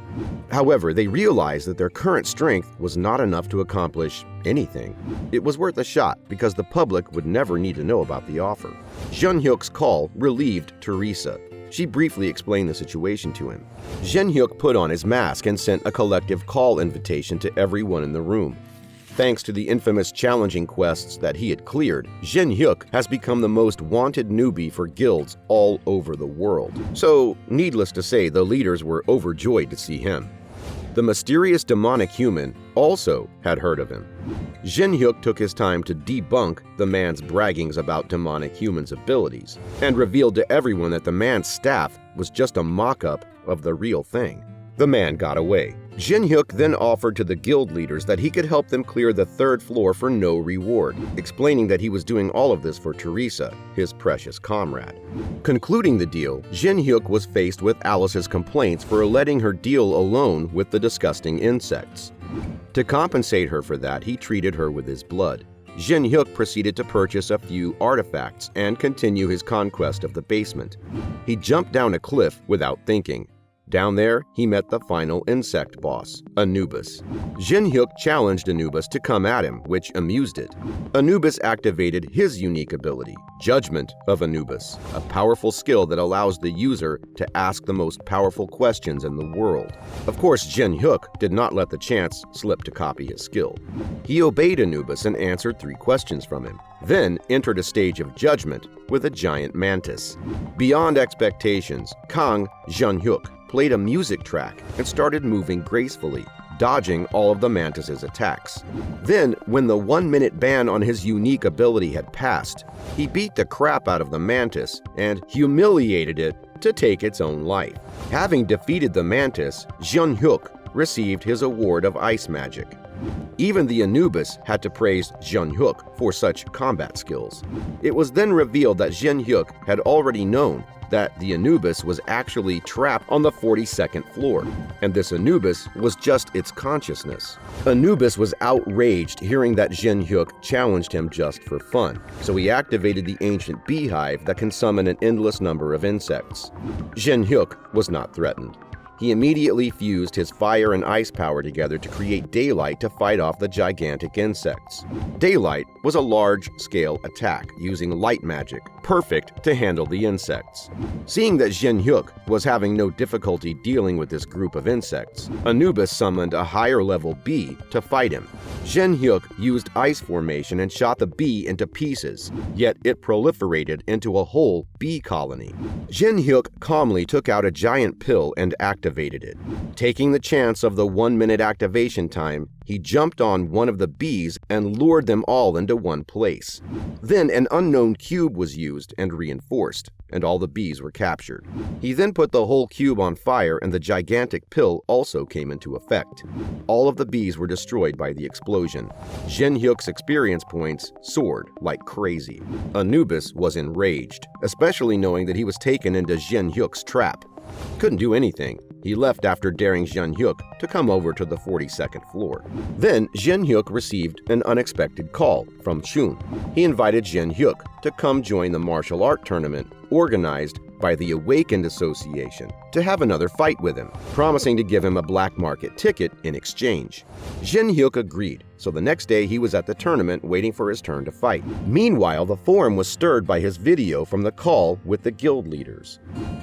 However, they realized that their current strength was not enough to accomplish anything. It was worth a shot because the public would never need to know about the offer. Jinhyuk's call relieved Teresa. She briefly explained the situation to him. Jinhyuk put on his mask and sent a collective call invitation to everyone in the room. Thanks to the infamous challenging quests that he had cleared, Jinhyuk has become the most wanted newbie for guilds all over the world. So, needless to say, the leaders were overjoyed to see him. The mysterious demonic human also had heard of him. Jinhyuk took his time to debunk the man's braggings about demonic humans' abilities, and revealed to everyone that the man's staff was just a mock-up of the real thing. The man got away. Jinhyuk then offered to the guild leaders that he could help them clear the 3rd floor for no reward, explaining that he was doing all of this for Teresa, his precious comrade. Concluding the deal, Jinhyuk was faced with Alice's complaints for letting her deal alone with the disgusting insects. To compensate her for that, he treated her with his blood. Jinhyuk proceeded to purchase a few artifacts and continue his conquest of the basement. He jumped down a cliff without thinking. Down there, he met the final insect boss, Anubis. Jinhyuk challenged Anubis to come at him, which amused it. Anubis activated his unique ability, Judgment of Anubis, a powerful skill that allows the user to ask the most powerful questions in the world. Of course, Jinhyuk did not let the chance slip to copy his skill. He obeyed Anubis and answered 3 questions from him, then entered a stage of judgment with a giant mantis. Beyond expectations, Kang Jinhyuk played a music track and started moving gracefully, dodging all of the mantis's attacks. Then, when the 1-minute ban on his unique ability had passed, he beat the crap out of the mantis and humiliated it to take its own life. Having defeated the mantis, Jinhyuk received his award of ice magic. Even the Anubis had to praise Jinhyuk for such combat skills. It was then revealed that Jinhyuk had already known that the Anubis was actually trapped on the 42nd floor, and this Anubis was just its consciousness. Anubis was outraged hearing that Jinhyuk challenged him just for fun, so he activated the ancient beehive that can summon an endless number of insects. Jinhyuk was not threatened. He immediately fused his fire and ice power together to create daylight to fight off the gigantic insects. Daylight was a large-scale attack using light magic, perfect to handle the insects. Seeing that Jinhyuk was having no difficulty dealing with this group of insects, Anubis summoned a higher-level bee to fight him. Jinhyuk used ice formation and shot the bee into pieces, yet it proliferated into a whole bee colony. Jinhyuk calmly took out a giant pill and activated it. Taking the chance of the 1-minute activation time, he jumped on one of the bees and lured them all into one place. Then an unknown cube was used and reinforced, and all the bees were captured. He then put the whole cube on fire and the gigantic pill also came into effect. All of the bees were destroyed by the explosion. Jinhyuk's experience points soared like crazy. Anubis was enraged, especially knowing that he was taken into Jinhyuk's trap. Couldn't do anything. He left after daring Jinhyuk to come over to the 42nd floor. Then Jinhyuk received an unexpected call from Chun. He invited Jinhyuk to come join the martial art tournament organized by the Awakened Association to have another fight with him, promising to give him a black market ticket in exchange. Jinhyuk agreed, so the next day he was at the tournament waiting for his turn to fight. Meanwhile, the forum was stirred by his video from the call with the guild leaders.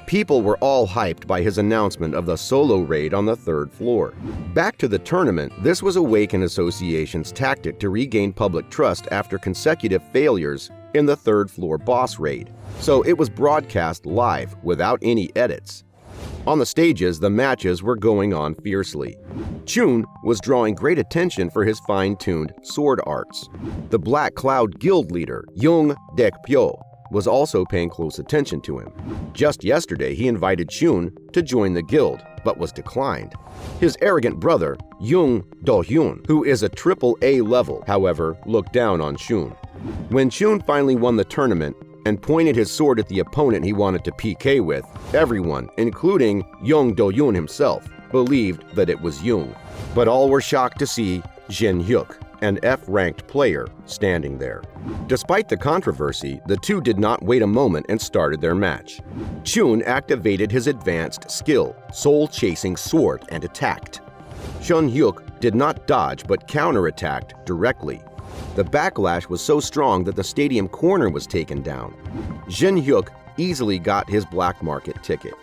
People were all hyped by his announcement of the solo raid on the 3rd floor. Back to the tournament, this was Awakened Association's tactic to regain public trust after consecutive failures in the 3rd floor boss raid, so it was broadcast live without any edits. On the stages, the matches were going on fiercely. Chun was drawing great attention for his fine-tuned sword arts. The Black Cloud guild leader, Young Dekpyo, was also paying close attention to him. Just yesterday, he invited Chun to join the guild, but was declined. His arrogant brother, Young Do-hyun, who is a AAA level, however, looked down on Chun. When Chun finally won the tournament and pointed his sword at the opponent he wanted to PK with, everyone, including Young Do-hyun himself, believed that it was Young. But all were shocked to see Jinhyuk, an F-ranked player, standing there. Despite the controversy, the two did not wait a moment and started their match. Chun activated his advanced skill, soul-chasing sword, and attacked. Jinhyuk did not dodge but counterattacked directly. The backlash was so strong that the stadium corner was taken down. Jinhyuk easily got his black market ticket.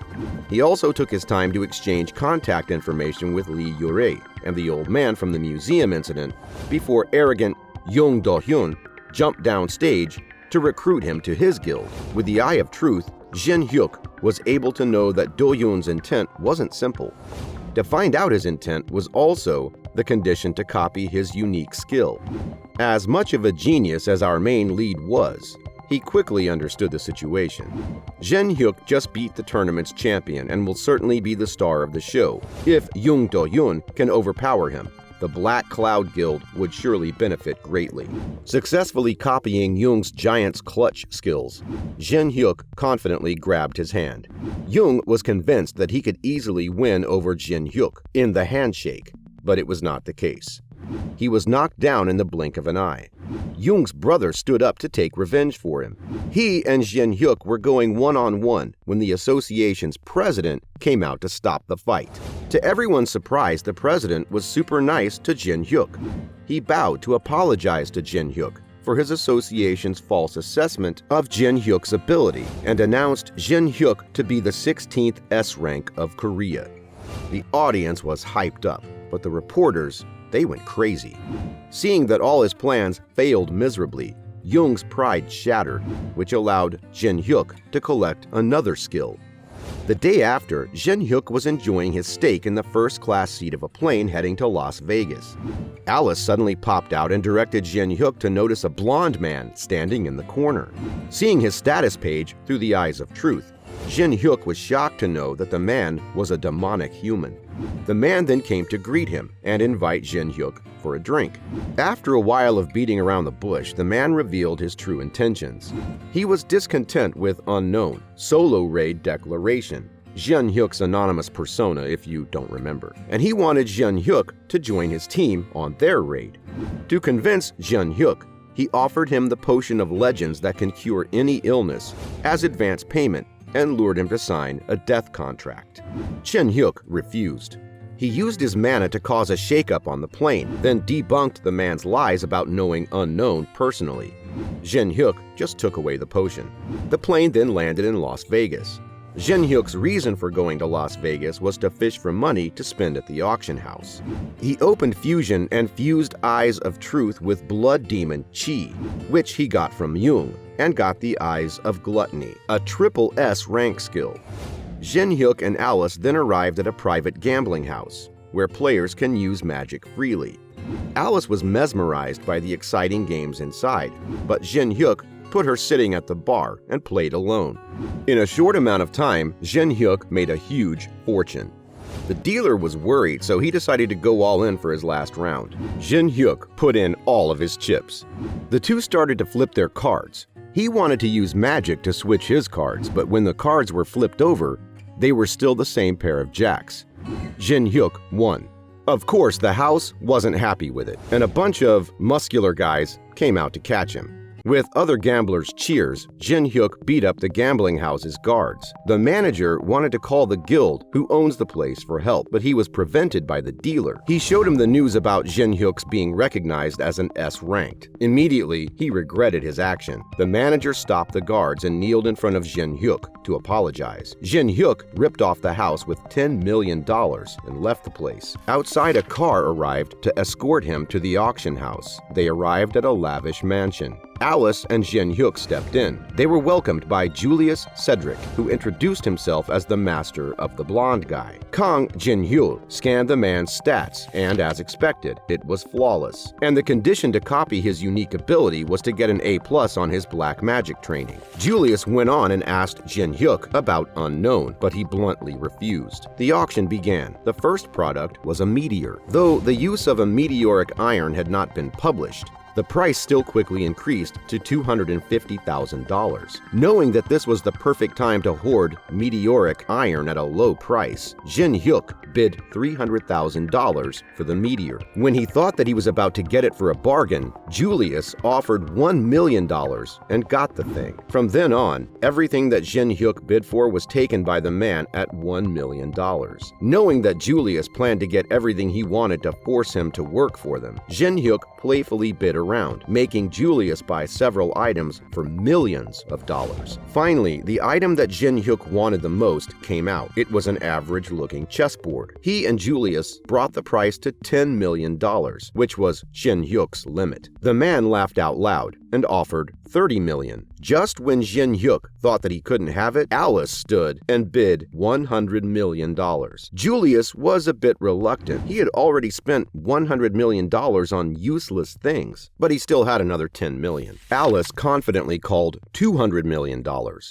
He also took his time to exchange contact information with Lee Yurei and the old man from the museum incident before arrogant Young Do-hyun jumped downstage to recruit him to his guild. With the eye of truth, Jinhyuk was able to know that Do-hyun's intent wasn't simple. To find out his intent was also the condition to copy his unique skill. As much of a genius as our main lead was, he quickly understood the situation. Jinhyuk just beat the tournament's champion and will certainly be the star of the show. If Young Do-hyun can overpower him, the Black Cloud Guild would surely benefit greatly. Successfully copying Young's Giant's Clutch skills, Jinhyuk confidently grabbed his hand. Young was convinced that he could easily win over Jinhyuk in the handshake, but it was not the case. He was knocked down in the blink of an eye. Young's brother stood up to take revenge for him. He and Jinhyuk were going one-on-one when the association's president came out to stop the fight. To everyone's surprise, the president was super nice to Jinhyuk. He bowed to apologize to Jinhyuk for his association's false assessment of Jinhyuk's ability and announced Jinhyuk to be the 16th S rank of Korea. The audience was hyped up, but the reporters, they went crazy. Seeing that all his plans failed miserably, Young's pride shattered, which allowed Jinhyuk to collect another skill. The day after, Jinhyuk was enjoying his steak in the first-class seat of a plane heading to Las Vegas. Alice suddenly popped out and directed Jinhyuk to notice a blonde man standing in the corner. Seeing his status page through the eyes of truth, Jinhyuk was shocked to know that the man was a demonic human. The man then came to greet him and invite Jinhyuk for a drink. After a while of beating around the bush, the man revealed his true intentions. He was discontent with Unknown, solo raid declaration, Jinhyuk's anonymous persona if you don't remember, and he wanted Jinhyuk to join his team on their raid. To convince Jinhyuk, he offered him the potion of legends that can cure any illness as advance payment and lured him to sign a death contract. Jinhyuk refused. He used his mana to cause a shakeup on the plane, then debunked the man's lies about knowing Unknown personally. Jinhyuk just took away the potion. The plane then landed in Las Vegas. Jinhyuk's reason for going to Las Vegas was to fish for money to spend at the auction house. He opened fusion and fused Eyes of Truth with Blood Demon Chi, which he got from Jung, and got the Eyes of Gluttony, a triple S rank skill. Jinhyuk and Alice then arrived at a private gambling house, where players can use magic freely. Alice was mesmerized by the exciting games inside, but Jinhyuk put her sitting at the bar and played alone. In a short amount of time, Jinhyuk made a huge fortune. The dealer was worried, so he decided to go all in for his last round. Jinhyuk put in all of his chips. The two started to flip their cards. He wanted to use magic to switch his cards, but when the cards were flipped over, they were still the same pair of jacks. Jinhyuk won. Of course, the house wasn't happy with it, and a bunch of muscular guys came out to catch him. With other gamblers' cheers, Jinhyuk beat up the gambling house's guards. The manager wanted to call the guild who owns the place for help, but he was prevented by the dealer. He showed him the news about Jinhyuk's being recognized as an S-ranked. Immediately, he regretted his action. The manager stopped the guards and kneeled in front of Jinhyuk to apologize. Jinhyuk ripped off the house with $10 million and left the place. Outside, a car arrived to escort him to the auction house. They arrived at a lavish mansion. Alice and Jinhyuk stepped in. They were welcomed by Julius Cedric, who introduced himself as the master of the blonde guy. Kang Jinhyuk scanned the man's stats, and as expected, it was flawless. And the condition to copy his unique ability was to get an A+ on his black magic training. Julius went on and asked Jinhyuk about Unknown, but he bluntly refused. The auction began. The first product was a meteor. Though the use of a meteoric iron had not been published, the price still quickly increased to $250,000. Knowing that this was the perfect time to hoard meteoric iron at a low price, Jinhyuk bid $300,000 for the meteor. When he thought that he was about to get it for a bargain, Julius offered $1 million and got the thing. From then on, everything that Jinhyuk bid for was taken by the man at $1 million. Knowing that Julius planned to get everything he wanted to force him to work for them, Jinhyuk playfully bid around, making Julius buy several items for millions of dollars. Finally, the item that Jinhyuk wanted the most came out. It was an average-looking chessboard. He and Julius brought the price to $10 million, which was Jinhyuk's limit. The man laughed out loud and offered $30 million. Just when Jinhyuk thought that he couldn't have it, Alice stood and bid $100 million. Julius was a bit reluctant. He had already spent $100 million on useless things, but he still had another $10 million. Alice confidently called $200 million.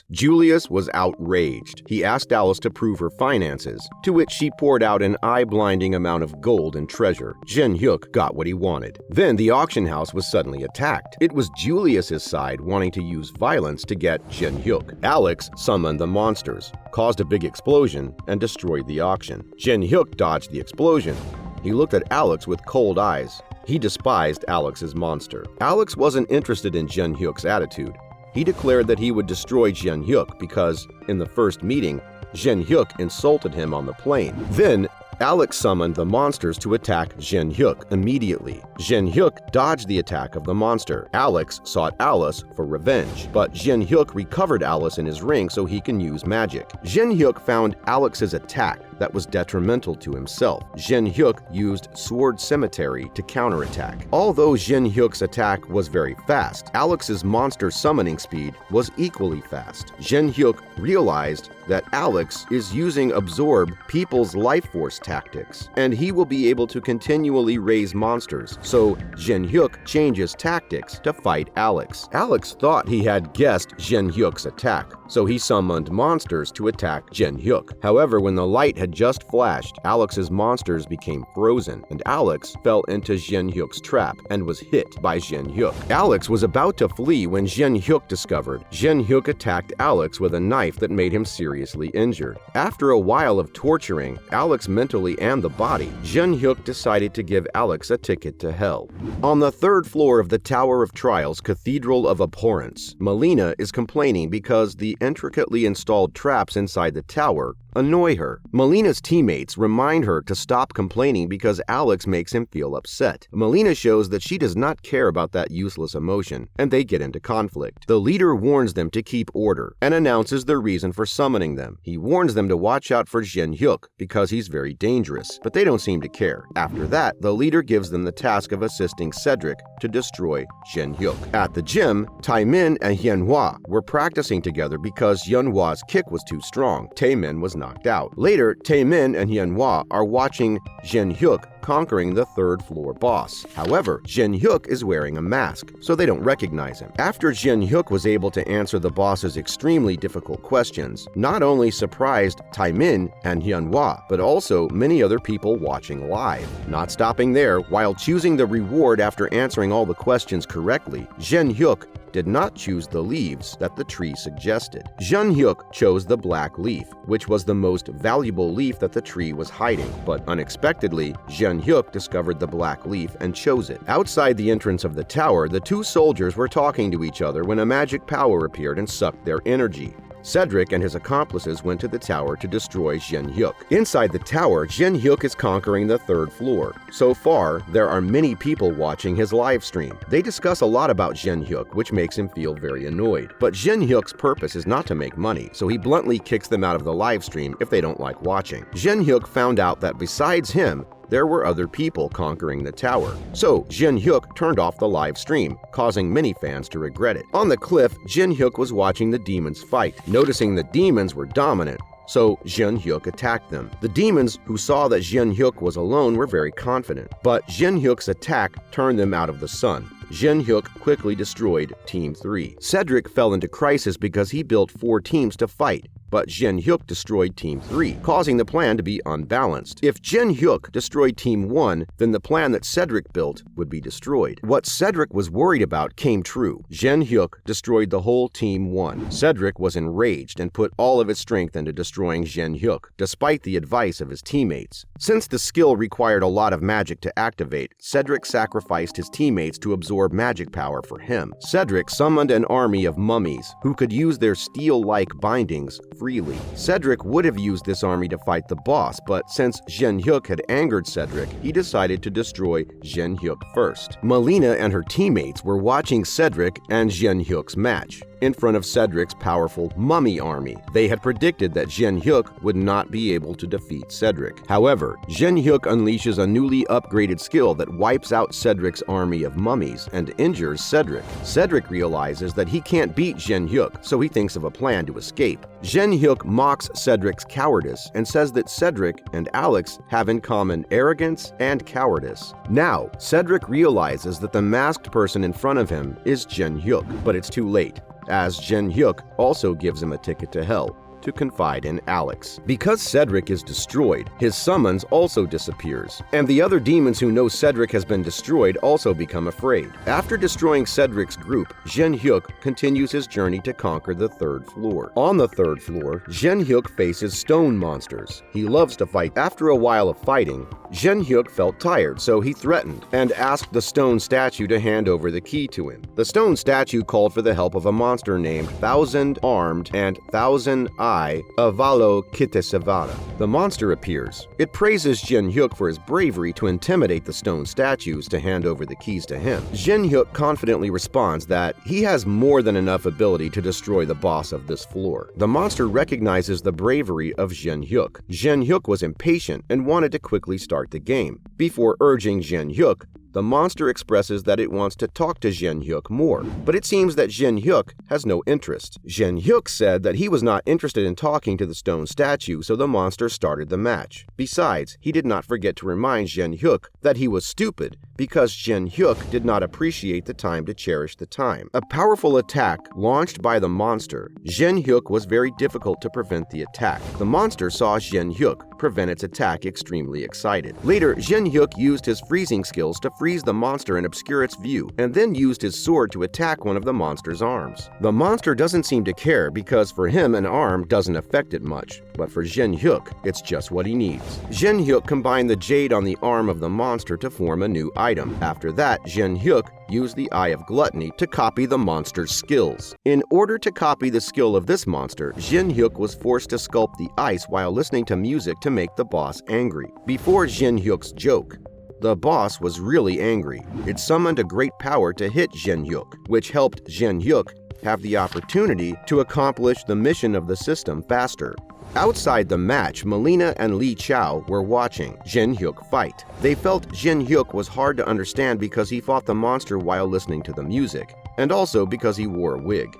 Julius was outraged. He asked Alice to prove her finances, to which she poured out an eye-blinding amount of gold and treasure. Jinhyuk got what he wanted. Then the auction house was suddenly attacked. It was Julius's side wanting to use violence to get Jinhyuk. Alex summoned the monsters, caused a big explosion, and destroyed the auction. Jinhyuk dodged the explosion. He looked at Alex with cold eyes. He despised Alex's monster. Alex wasn't interested in Jinhyuk's attitude. He declared that he would destroy Jinhyuk because, in the first meeting, Jinhyuk insulted him on the plane. Then, Alex summoned the monsters to attack Jinhyuk immediately. Jinhyuk dodged the attack of the monster. Alex sought Alice for revenge, but Jinhyuk recovered Alice in his ring so he can use magic. Jinhyuk found Alex's attack that was detrimental to himself. Jinhyuk used Sword Cemetery to counterattack. Although Jinhyuk's attack was very fast, Alex's monster summoning speed was equally fast. Jinhyuk realized that Alex is using absorb people's life force tactics, and he will be able to continually raise monsters, so Jinhyuk changes tactics to fight Alex. Alex thought he had guessed Jinhyuk's attack, so he summoned monsters to attack Jinhyuk. However, when the light had just flashed, Alex's monsters became frozen, and Alex fell into Jinhyuk's trap and was hit by Jinhyuk. Alex was about to flee when Jinhyuk discovered. Jinhyuk attacked Alex with a knife that made him seriously injured. After a while of torturing Alex mentally and the body, Jinhyuk decided to give Alex a ticket to hell. On the third floor of the Tower of Trials Cathedral of Abhorrence, Melina is complaining because the intricately installed traps inside the tower annoy her. Melina's teammates remind her to stop complaining because Alex makes him feel upset. Melina shows that she does not care about that useless emotion, and they get into conflict. The leader warns them to keep order and announces the reason for summoning them. He warns them to watch out for Jinhyuk because he's very dangerous, but they don't seem to care. After that, the leader gives them the task of assisting Cedric to destroy Jinhyuk. At the gym, Taemin and Hyunhwa were practicing together because Hyunhwa's kick was too strong. Taemin was knocked out. Later, Taemin and Hyunhwa are watching Jinhyuk conquering the third floor boss. However, Jinhyuk is wearing a mask, so they don't recognize him. After Jinhyuk was able to answer the boss's extremely difficult questions, not only surprised Taemin and Hyunhwa, but also many other people watching live. Not stopping there, while choosing the reward after answering all the questions correctly, Jinhyuk did not choose the leaves that the tree suggested. Jinhyuk chose the black leaf, which was the most valuable leaf that the tree was hiding, but unexpectedly, Jinhyuk discovered the black leaf and chose it. Outside the entrance of the tower, the two soldiers were talking to each other when a magic power appeared and sucked their energy. Cedric and his accomplices went to the tower to destroy Jinhyuk. Inside the tower, Jinhyuk is conquering the third floor. So far, there are many people watching his live stream. They discuss a lot about Jinhyuk, which makes him feel very annoyed. But Jinhyuk's purpose is not to make money, so he bluntly kicks them out of the live stream if they don't like watching. Jinhyuk found out that besides him, there were other people conquering the tower. So Jinhyuk turned off the live stream, causing many fans to regret it. On the cliff, Jinhyuk was watching the demons fight. Noticing the demons were dominant, so Jinhyuk attacked them. The demons who saw that Jinhyuk was alone were very confident, but Jinhyuk's attack turned them out of the sun. Jinhyuk quickly destroyed Team 3. Cedric fell into crisis because he built 4 teams to fight, but Jinhyuk destroyed Team 3, causing the plan to be unbalanced. If Jinhyuk destroyed Team 1, then the plan that Cedric built would be destroyed. What Cedric was worried about came true. Jinhyuk destroyed the whole Team 1. Cedric was enraged and put all of his strength into destroying Jinhyuk, despite the advice of his teammates. Since the skill required a lot of magic to activate, Cedric sacrificed his teammates to absorb magic power for him. Cedric summoned an army of mummies who could use their steel-like bindings freely. Cedric would have used this army to fight the boss, but since Jinhyuk had angered Cedric, he decided to destroy Jinhyuk first. Melina and her teammates were watching Cedric and Jinhyuk's match in front of Cedric's powerful mummy army. They had predicted that Jinhyuk would not be able to defeat Cedric. However, Jinhyuk unleashes a newly upgraded skill that wipes out Cedric's army of mummies and injures Cedric. Cedric realizes that he can't beat Jinhyuk, so he thinks of a plan to escape. Jinhyuk mocks Cedric's cowardice and says that Cedric and Alex have in common arrogance and cowardice. Now, Cedric realizes that the masked person in front of him is Jinhyuk, but it's too late, as Jinhyuk also gives him a ticket to hell to confide in Alex. Because Cedric is destroyed, his summons also disappears, and the other demons who know Cedric has been destroyed also become afraid. After destroying Cedric's group, Jinhyuk continues his journey to conquer the third floor. On the third floor, Jinhyuk faces stone monsters. He loves to fight. After a while of fighting, Jinhyuk felt tired, so he threatened and asked the stone statue to hand over the key to him. The stone statue called for the help of a monster named Thousand-Armed and Thousand-Eyed Avalokitesavara. The monster appears. It praises Jinhyuk for his bravery to intimidate the stone statues to hand over the keys to him. Jinhyuk confidently responds that he has more than enough ability to destroy the boss of this floor. The monster recognizes the bravery of Jinhyuk. Jinhyuk was impatient and wanted to quickly start the game. Before urging Jinhyuk The monster expresses that it wants to talk to Jinhyuk more, but it seems that Jinhyuk has no interest. Jinhyuk said that he was not interested in talking to the stone statue, so the monster started the match. Besides, he did not forget to remind Jinhyuk that he was stupid because Jinhyuk did not appreciate the time to cherish the time. A powerful attack launched by the monster. Jinhyuk was very difficult to prevent the attack. The monster saw Jinhyuk prevent its attack extremely excited. Later, Jinhyuk used his freezing skills to freeze the monster and obscure its view, and then used his sword to attack one of the monster's arms. The monster doesn't seem to care because for him an arm doesn't affect it much, but for Jinhyuk, it's just what he needs. Jinhyuk combined the jade on the arm of the monster to form a new item. After that, Jinhyuk used the Eye of Gluttony to copy the monster's skills. In order to copy the skill of this monster, Jinhyuk was forced to sculpt the ice while listening to music to make the boss angry. Before Jinhyuk's joke, the boss was really angry. It summoned a great power to hit Jinhyuk, which helped Jinhyuk have the opportunity to accomplish the mission of the system faster. Outside the match, Melina and Lee Chao were watching Jinhyuk fight. They felt Jinhyuk was hard to understand because he fought the monster while listening to the music, and also because he wore a wig.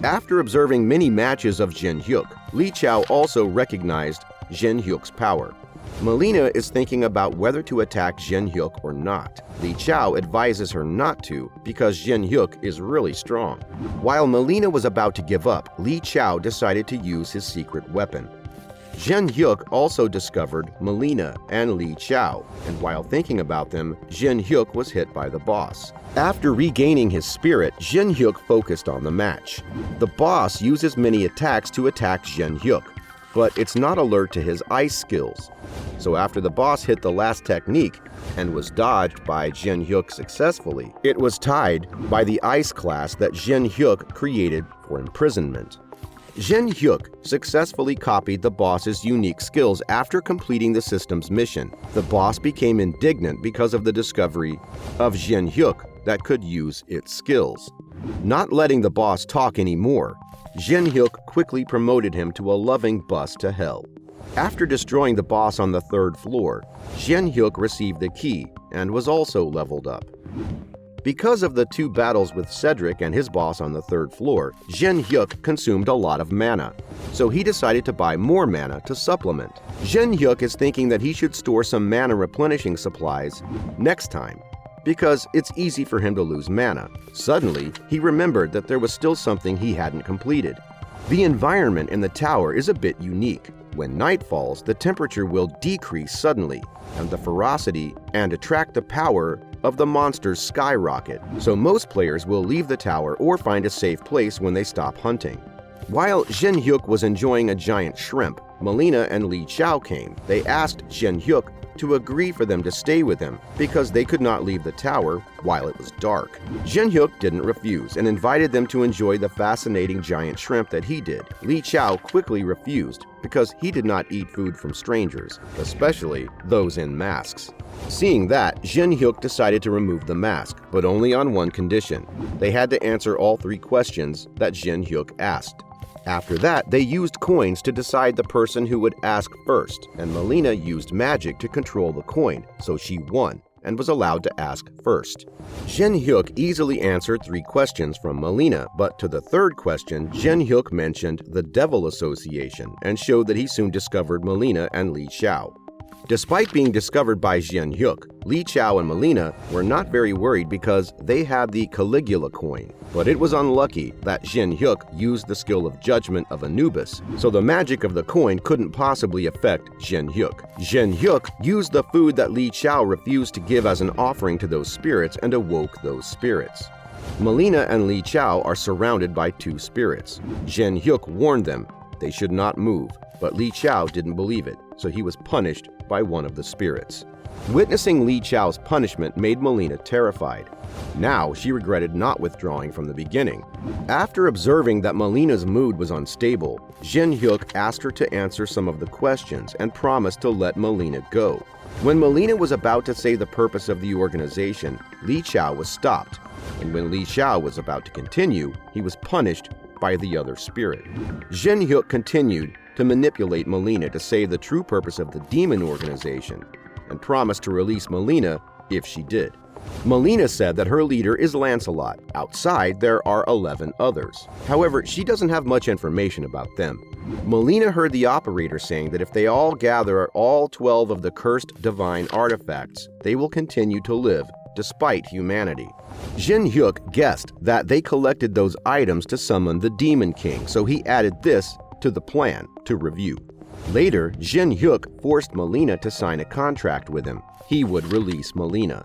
After observing many matches of Jinhyuk, Lee Chao also recognized Jinhyuk's power. Melina is thinking about whether to attack Jinhyuk or not. Lee Chao advises her not to because Jinhyuk is really strong. While Melina was about to give up, Lee Chao decided to use his secret weapon. Jinhyuk also discovered Melina and Lee Chao, and while thinking about them, Jinhyuk was hit by the boss. After regaining his spirit, Jinhyuk focused on the match. The boss uses many attacks to attack Jinhyuk, but it's not alert to his ice skills. So after the boss hit the last technique and was dodged by Jinhyuk successfully, it was tied by the ice class that Jinhyuk created for imprisonment. Jinhyuk successfully copied the boss's unique skills after completing the system's mission. The boss became indignant because of the discovery of Jinhyuk that could use its skills. Not letting the boss talk anymore, Jinhyuk quickly promoted him to a loving bus to hell. After destroying the boss on the 3rd floor, Jinhyuk received the key and was also leveled up. Because of the 2 battles with Cedric and his boss on the 3rd floor, Jinhyuk consumed a lot of mana, so he decided to buy more mana to supplement. Jinhyuk is thinking that he should store some mana replenishing supplies next time, because it's easy for him to lose mana. Suddenly, he remembered that there was still something he hadn't completed. The environment in the tower is a bit unique. When night falls, the temperature will decrease suddenly, and the ferocity and attract the power of the monsters skyrocket, so most players will leave the tower or find a safe place when they stop hunting. While Jinhyuk was enjoying a giant shrimp, Melina and Lee Chao came. They asked Jinhyuk to agree for them to stay with him because they could not leave the tower while it was dark. Jinhyuk didn't refuse and invited them to enjoy the fascinating giant shrimp that he did. Lee Chao quickly refused because he did not eat food from strangers, especially those in masks. Seeing that, Jinhyuk decided to remove the mask, but only on one condition. They had to answer all 3 questions that Jinhyuk asked. After that, they used coins to decide the person who would ask first, and Melina used magic to control the coin, so she won and was allowed to ask first. Jinhyuk easily answered 3 questions from Melina, but to the 3rd question, Jinhyuk mentioned the Devil Association and showed that he soon discovered Melina and Lee Chao. Despite being discovered by Jinhyuk, Lee Chao and Melina were not very worried because they had the Caligula coin. But it was unlucky that Jinhyuk used the skill of judgment of Anubis, so the magic of the coin couldn't possibly affect Jinhyuk. Jinhyuk used the food that Lee Chao refused to give as an offering to those spirits and awoke those spirits. Melina and Lee Chao are surrounded by 2 spirits. Jinhyuk warned them they should not move, but Lee Chao didn't believe it, so he was punished by one of the spirits. Witnessing Lee Chao's punishment made Melina terrified. Now she regretted not withdrawing from the beginning. After observing that Melina's mood was unstable, Jinhyuk asked her to answer some of the questions and promised to let Melina go. When Melina was about to say the purpose of the organization, Lee Chao was stopped, and when Lee Chao was about to continue, he was punished by the other spirit. Jinhyuk continued to manipulate Melina to say the true purpose of the demon organization and promised to release Melina if she did. Melina said that her leader is Lancelot. Outside, there are 11 others. However, she doesn't have much information about them. Melina heard the operator saying that if they all gather all 12 of the cursed divine artifacts, they will continue to live despite humanity. Jinhyuk guessed that they collected those items to summon the Demon King, so he added this to the plan to review. Later, Jinhyuk forced Melina to sign a contract with him. He would release Melina.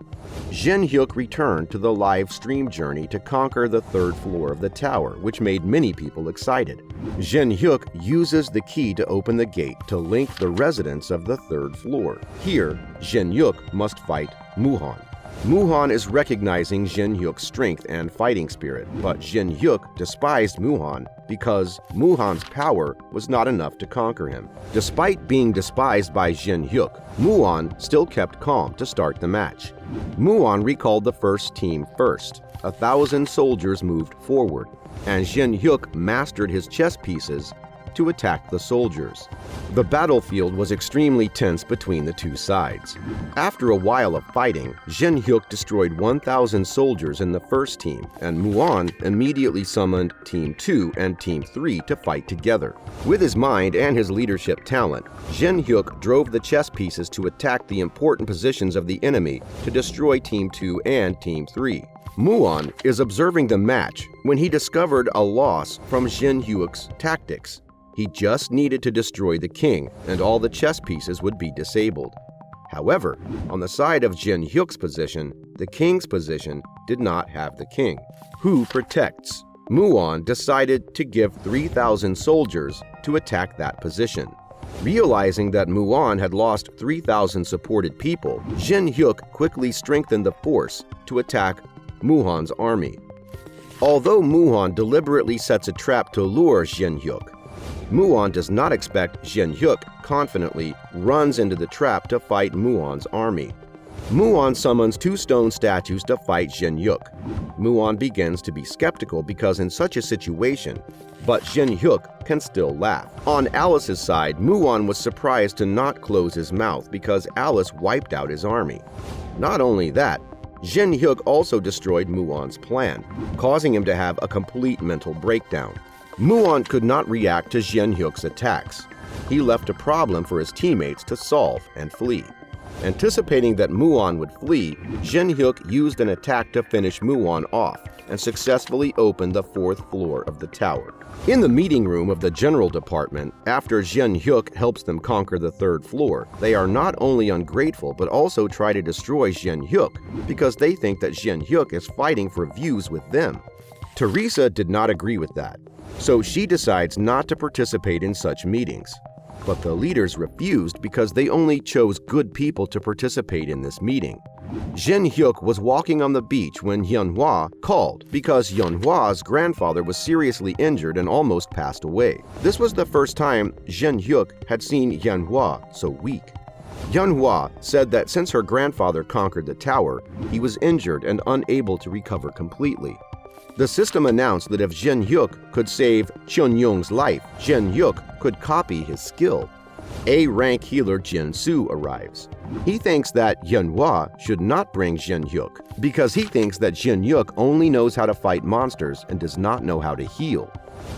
Jinhyuk returned to the live stream journey to conquer the 3rd floor of the tower, which made many people excited. Jinhyuk uses the key to open the gate to link the residents of the 3rd floor. Here, Jinhyuk must fight Muhan. Muhan is recognizing Jinhyuk's strength and fighting spirit, but Jinhyuk despised Muhan because Muhan's power was not enough to conquer him. Despite being despised by Jinhyuk, Muhan still kept calm to start the match. Muhan recalled the first team first. 1,000 soldiers moved forward, and Jinhyuk mastered his chess pieces to attack the soldiers. The battlefield was extremely tense between the two sides. After a while of fighting, Jinhyuk destroyed 1,000 soldiers in the first team, and Muhan immediately summoned Team 2 and Team 3 to fight together. With his mind and his leadership talent, Jinhyuk drove the chess pieces to attack the important positions of the enemy to destroy Team 2 and Team 3. Muhan is observing the match when he discovered a loss from Jinhyuk's tactics. He just needed to destroy the king, and all the chess pieces would be disabled. However, on the side of Jinhyuk's position, the king's position did not have the king. Who protects? Muhan decided to give 3,000 soldiers to attack that position. Realizing that Muhan had lost 3,000 supported people, Jinhyuk quickly strengthened the force to attack Muhan's army. Although Muhan deliberately sets a trap to lure Jinhyuk, Muhan does not expect Jinhyuk confidently runs into the trap to fight Muhan's army. Muhan summons 2 stone statues to fight Jinhyuk. Muhan begins to be skeptical because in such a situation, but Jinhyuk can still laugh. On Alice's side, Muhan was surprised to not close his mouth because Alice wiped out his army. Not only that, Jinhyuk also destroyed Muhan's plan, causing him to have a complete mental breakdown. Muhan could not react to Jinhyuk's attacks. He left a problem for his teammates to solve and flee. Anticipating that Muhan would flee, Jinhyuk used an attack to finish Muhan off and successfully opened the 4th floor of the tower. In the meeting room of the general department, after Jinhyuk helps them conquer the 3rd floor, they are not only ungrateful but also try to destroy Jinhyuk because they think that Jinhyuk is fighting for views with them. Teresa did not agree with that, so she decides not to participate in such meetings. But the leaders refused because they only chose good people to participate in this meeting. Jinhyuk was walking on the beach when Hyunhwa called because Hyunhwa's grandfather was seriously injured and almost passed away. This was the first time Jinhyuk had seen Hyunhwa so weak. Hyunhwa said that since her grandfather conquered the tower, he was injured and unable to recover completely. The system announced that if Jinhyuk could save Cheonyung's life, Jinhyuk could copy his skill. A-rank healer Jinsu arrives. He thinks that Hyunhwa should not bring Jinhyuk because he thinks that Jinhyuk only knows how to fight monsters and does not know how to heal.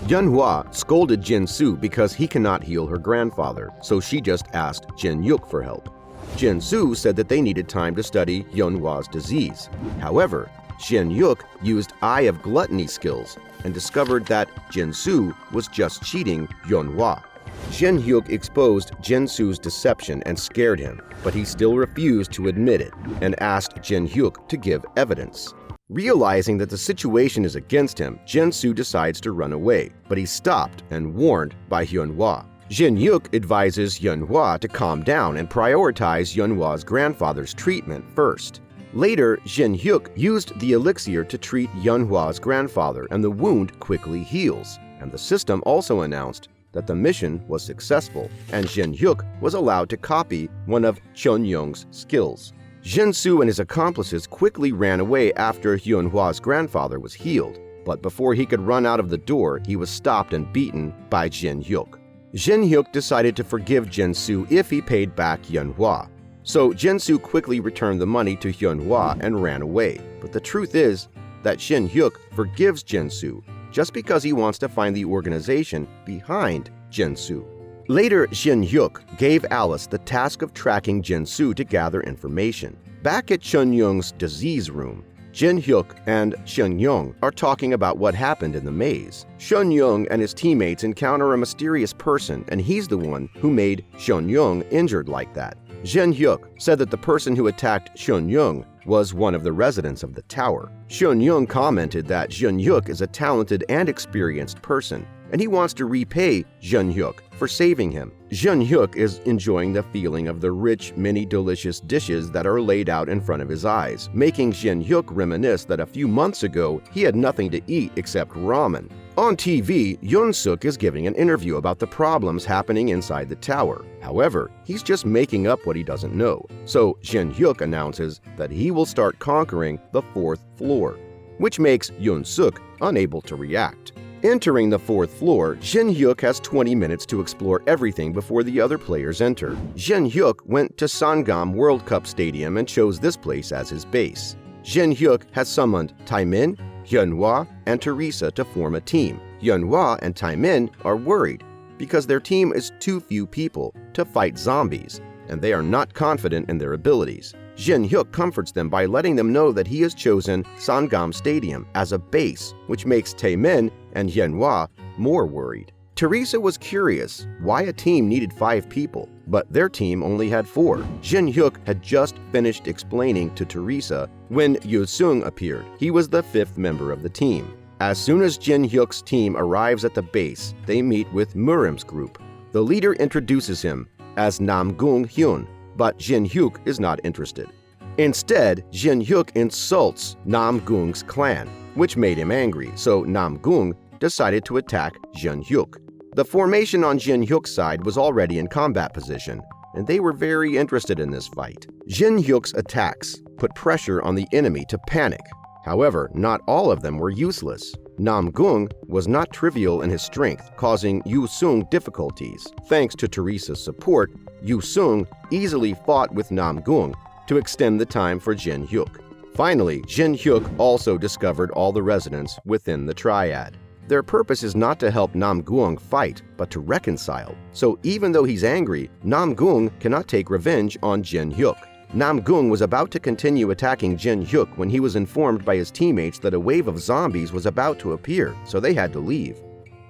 Hyunhwa scolded Jinsu because he cannot heal her grandfather, so she just asked Jinhyuk for help. Jinsu said that they needed time to study Hyunhwa's disease. However, Jinhyuk used Eye of Gluttony skills and discovered that Jinsu was just cheating Hyunhwa. Jinhyuk exposed Jinsu's deception and scared him, but he still refused to admit it and asked Jinhyuk to give evidence. Realizing that the situation is against him, Jinsu decides to run away, but he's stopped and warned by Hyunhwa. Jinhyuk advises Hyunhwa to calm down and prioritize Hyunhwa's grandfather's treatment first. Later, Jinhyuk used the elixir to treat Hyunhwa's grandfather, and the wound quickly heals. And the system also announced that the mission was successful, and Jinhyuk was allowed to copy one of Cheonyung's skills. Jinsu and his accomplices quickly ran away after Hyunhwa's grandfather was healed, but before he could run out of the door, he was stopped and beaten by Jinhyuk. Jinhyuk decided to forgive Jinsu if he paid back Hyunhwa. So Jinsu quickly returned the money to Hyunhwa and ran away. But the truth is that Jinhyuk forgives Jinsu just because he wants to find the organization behind Jinsu. Later, Jinhyuk gave Alice the task of tracking Jinsu to gather information. Back at Chunyoung's disease room, Jinhyuk and Chunyoung are talking about what happened in the maze. Chunyoung and his teammates encounter a mysterious person, and he's the one who made Chunyoung injured like that. Jinhyuk said that the person who attacked Chunyoung was one of the residents of the tower. Chunyoung commented that Jinhyuk is a talented and experienced person, and he wants to repay Jinhyuk for saving him. Jinhyuk is enjoying the feeling of the rich, many delicious dishes that are laid out in front of his eyes, making Jinhyuk reminisce that a few months ago he had nothing to eat except ramen. On TV, Yoon-suk is giving an interview about the problems happening inside the tower. However, he's just making up what he doesn't know. So Jinhyuk announces that he will start conquering the 4th floor, which makes Yoon-suk unable to react. Entering the 4th floor, Jinhyuk has 20 minutes to explore everything before the other players enter. Jinhyuk went to Sangam World Cup Stadium and chose this place as his base. Jinhyuk has summoned Taemin, Hyunhwa, and Teresa to form a team. Hyunhwa and Taemin are worried because their team is too few people to fight zombies, and they are not confident in their abilities. Jinhyuk comforts them by letting them know that he has chosen Sangam Stadium as a base, which makes Taemin and Hyunhwa more worried. Teresa was curious why a team needed 5 people, but their team only had 4. Jinhyuk had just finished explaining to Teresa when Yoo-sung appeared. He was the 5th member of the team. As soon as Jinhyuk's team arrives at the base, they meet with Murim's group. The leader introduces him as Namgung Hyun, but Jinhyuk is not interested. Instead, Jinhyuk insults Namgung's clan, which made him angry, so Namgung decided to attack Jinhyuk. The formation on Jinhyuk's side was already in combat position, and they were very interested in this fight. Jinhyuk's attacks put pressure on the enemy to panic. However, not all of them were useless. Namgung was not trivial in his strength, causing Yoo-sung difficulties. Thanks to Teresa's support, Yoo-sung easily fought with Namgung to extend the time for Jinhyuk. Finally, Jinhyuk also discovered all the residents within the triad. Their purpose is not to help Namgung fight, but to reconcile. So even though he's angry, Namgung cannot take revenge on Jinhyuk. Namgung was about to continue attacking Jinhyuk when he was informed by his teammates that a wave of zombies was about to appear, so they had to leave.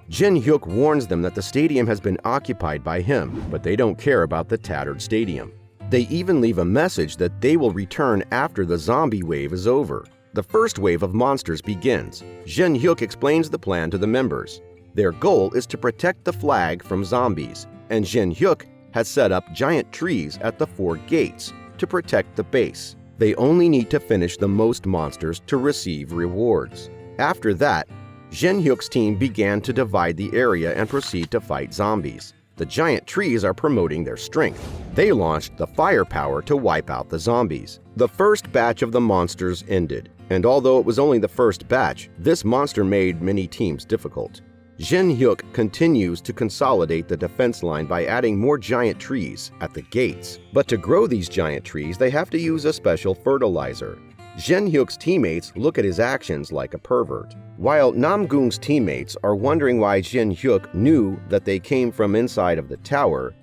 Jinhyuk warns them that the stadium has been occupied by him, but they don't care about the tattered stadium. They even leave a message that they will return after the zombie wave is over. The first wave of monsters begins. Jinhyuk explains the plan to the members. Their goal is to protect the flag from zombies, and Jinhyuk has set up giant trees at the 4 gates to protect the base. They only need to finish the most monsters to receive rewards. After that, Jinhyuk's team began to divide the area and proceed to fight zombies. The giant trees are promoting their strength. They launched the firepower to wipe out the zombies. The first batch of the monsters ended, and although it was only the first batch, this monster made many teams difficult. Jinhyuk continues to consolidate the defense line by adding more giant trees at the gates. But to grow these giant trees, they have to use a special fertilizer. Jinhyuk's teammates look at his actions like a pervert. While Namgung's teammates are wondering why Jinhyuk knew that they came from inside of the tower,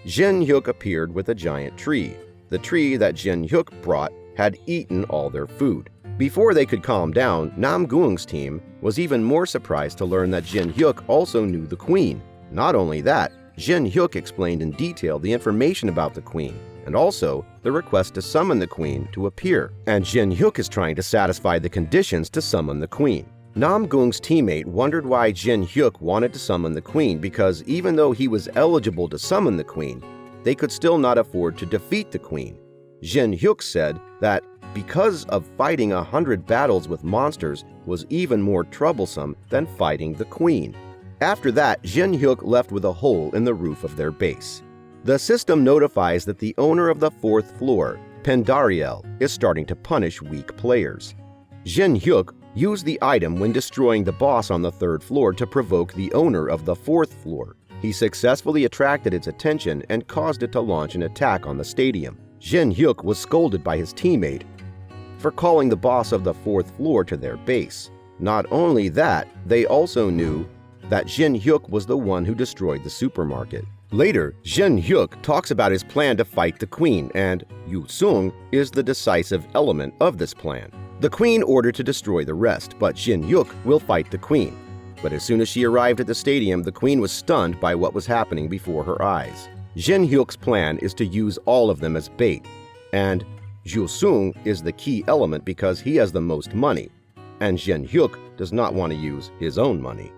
Jinhyuk appeared with a giant tree. The tree that Jinhyuk brought had eaten all their food. Before they could calm down, Namgung's team was even more surprised to learn that Jinhyuk also knew the queen. Not only that, Jinhyuk explained in detail the information about the queen, and also the request to summon the queen to appear. And Jinhyuk is trying to satisfy the conditions to summon the queen. Namgung's teammate wondered why Jinhyuk wanted to summon the queen because even though he was eligible to summon the queen, they could still not afford to defeat the queen. Jinhyuk said that because of fighting 100 battles with monsters was even more troublesome than fighting the queen. After that, Jinhyuk left with a hole in the roof of their base. The system notifies that the owner of the 4th floor, Pendariel, is starting to punish weak players. Jinhyuk used the item when destroying the boss on the 3rd floor to provoke the owner of the 4th floor. He successfully attracted its attention and caused it to launch an attack on the stadium. Jinhyuk was scolded by his teammate for calling the boss of the 4th floor to their base. Not only that, they also knew that Jinhyuk was the one who destroyed the supermarket. Later, Jinhyuk talks about his plan to fight the queen, and Yu-sung is the decisive element of this plan. The queen ordered to destroy the rest, but Jinhyuk will fight the queen. But as soon as she arrived at the stadium, the queen was stunned by what was happening before her eyes. Jinhyuk's plan is to use all of them as bait, and Yu-sung is the key element because he has the most money, and Jinhyuk does not want to use his own money.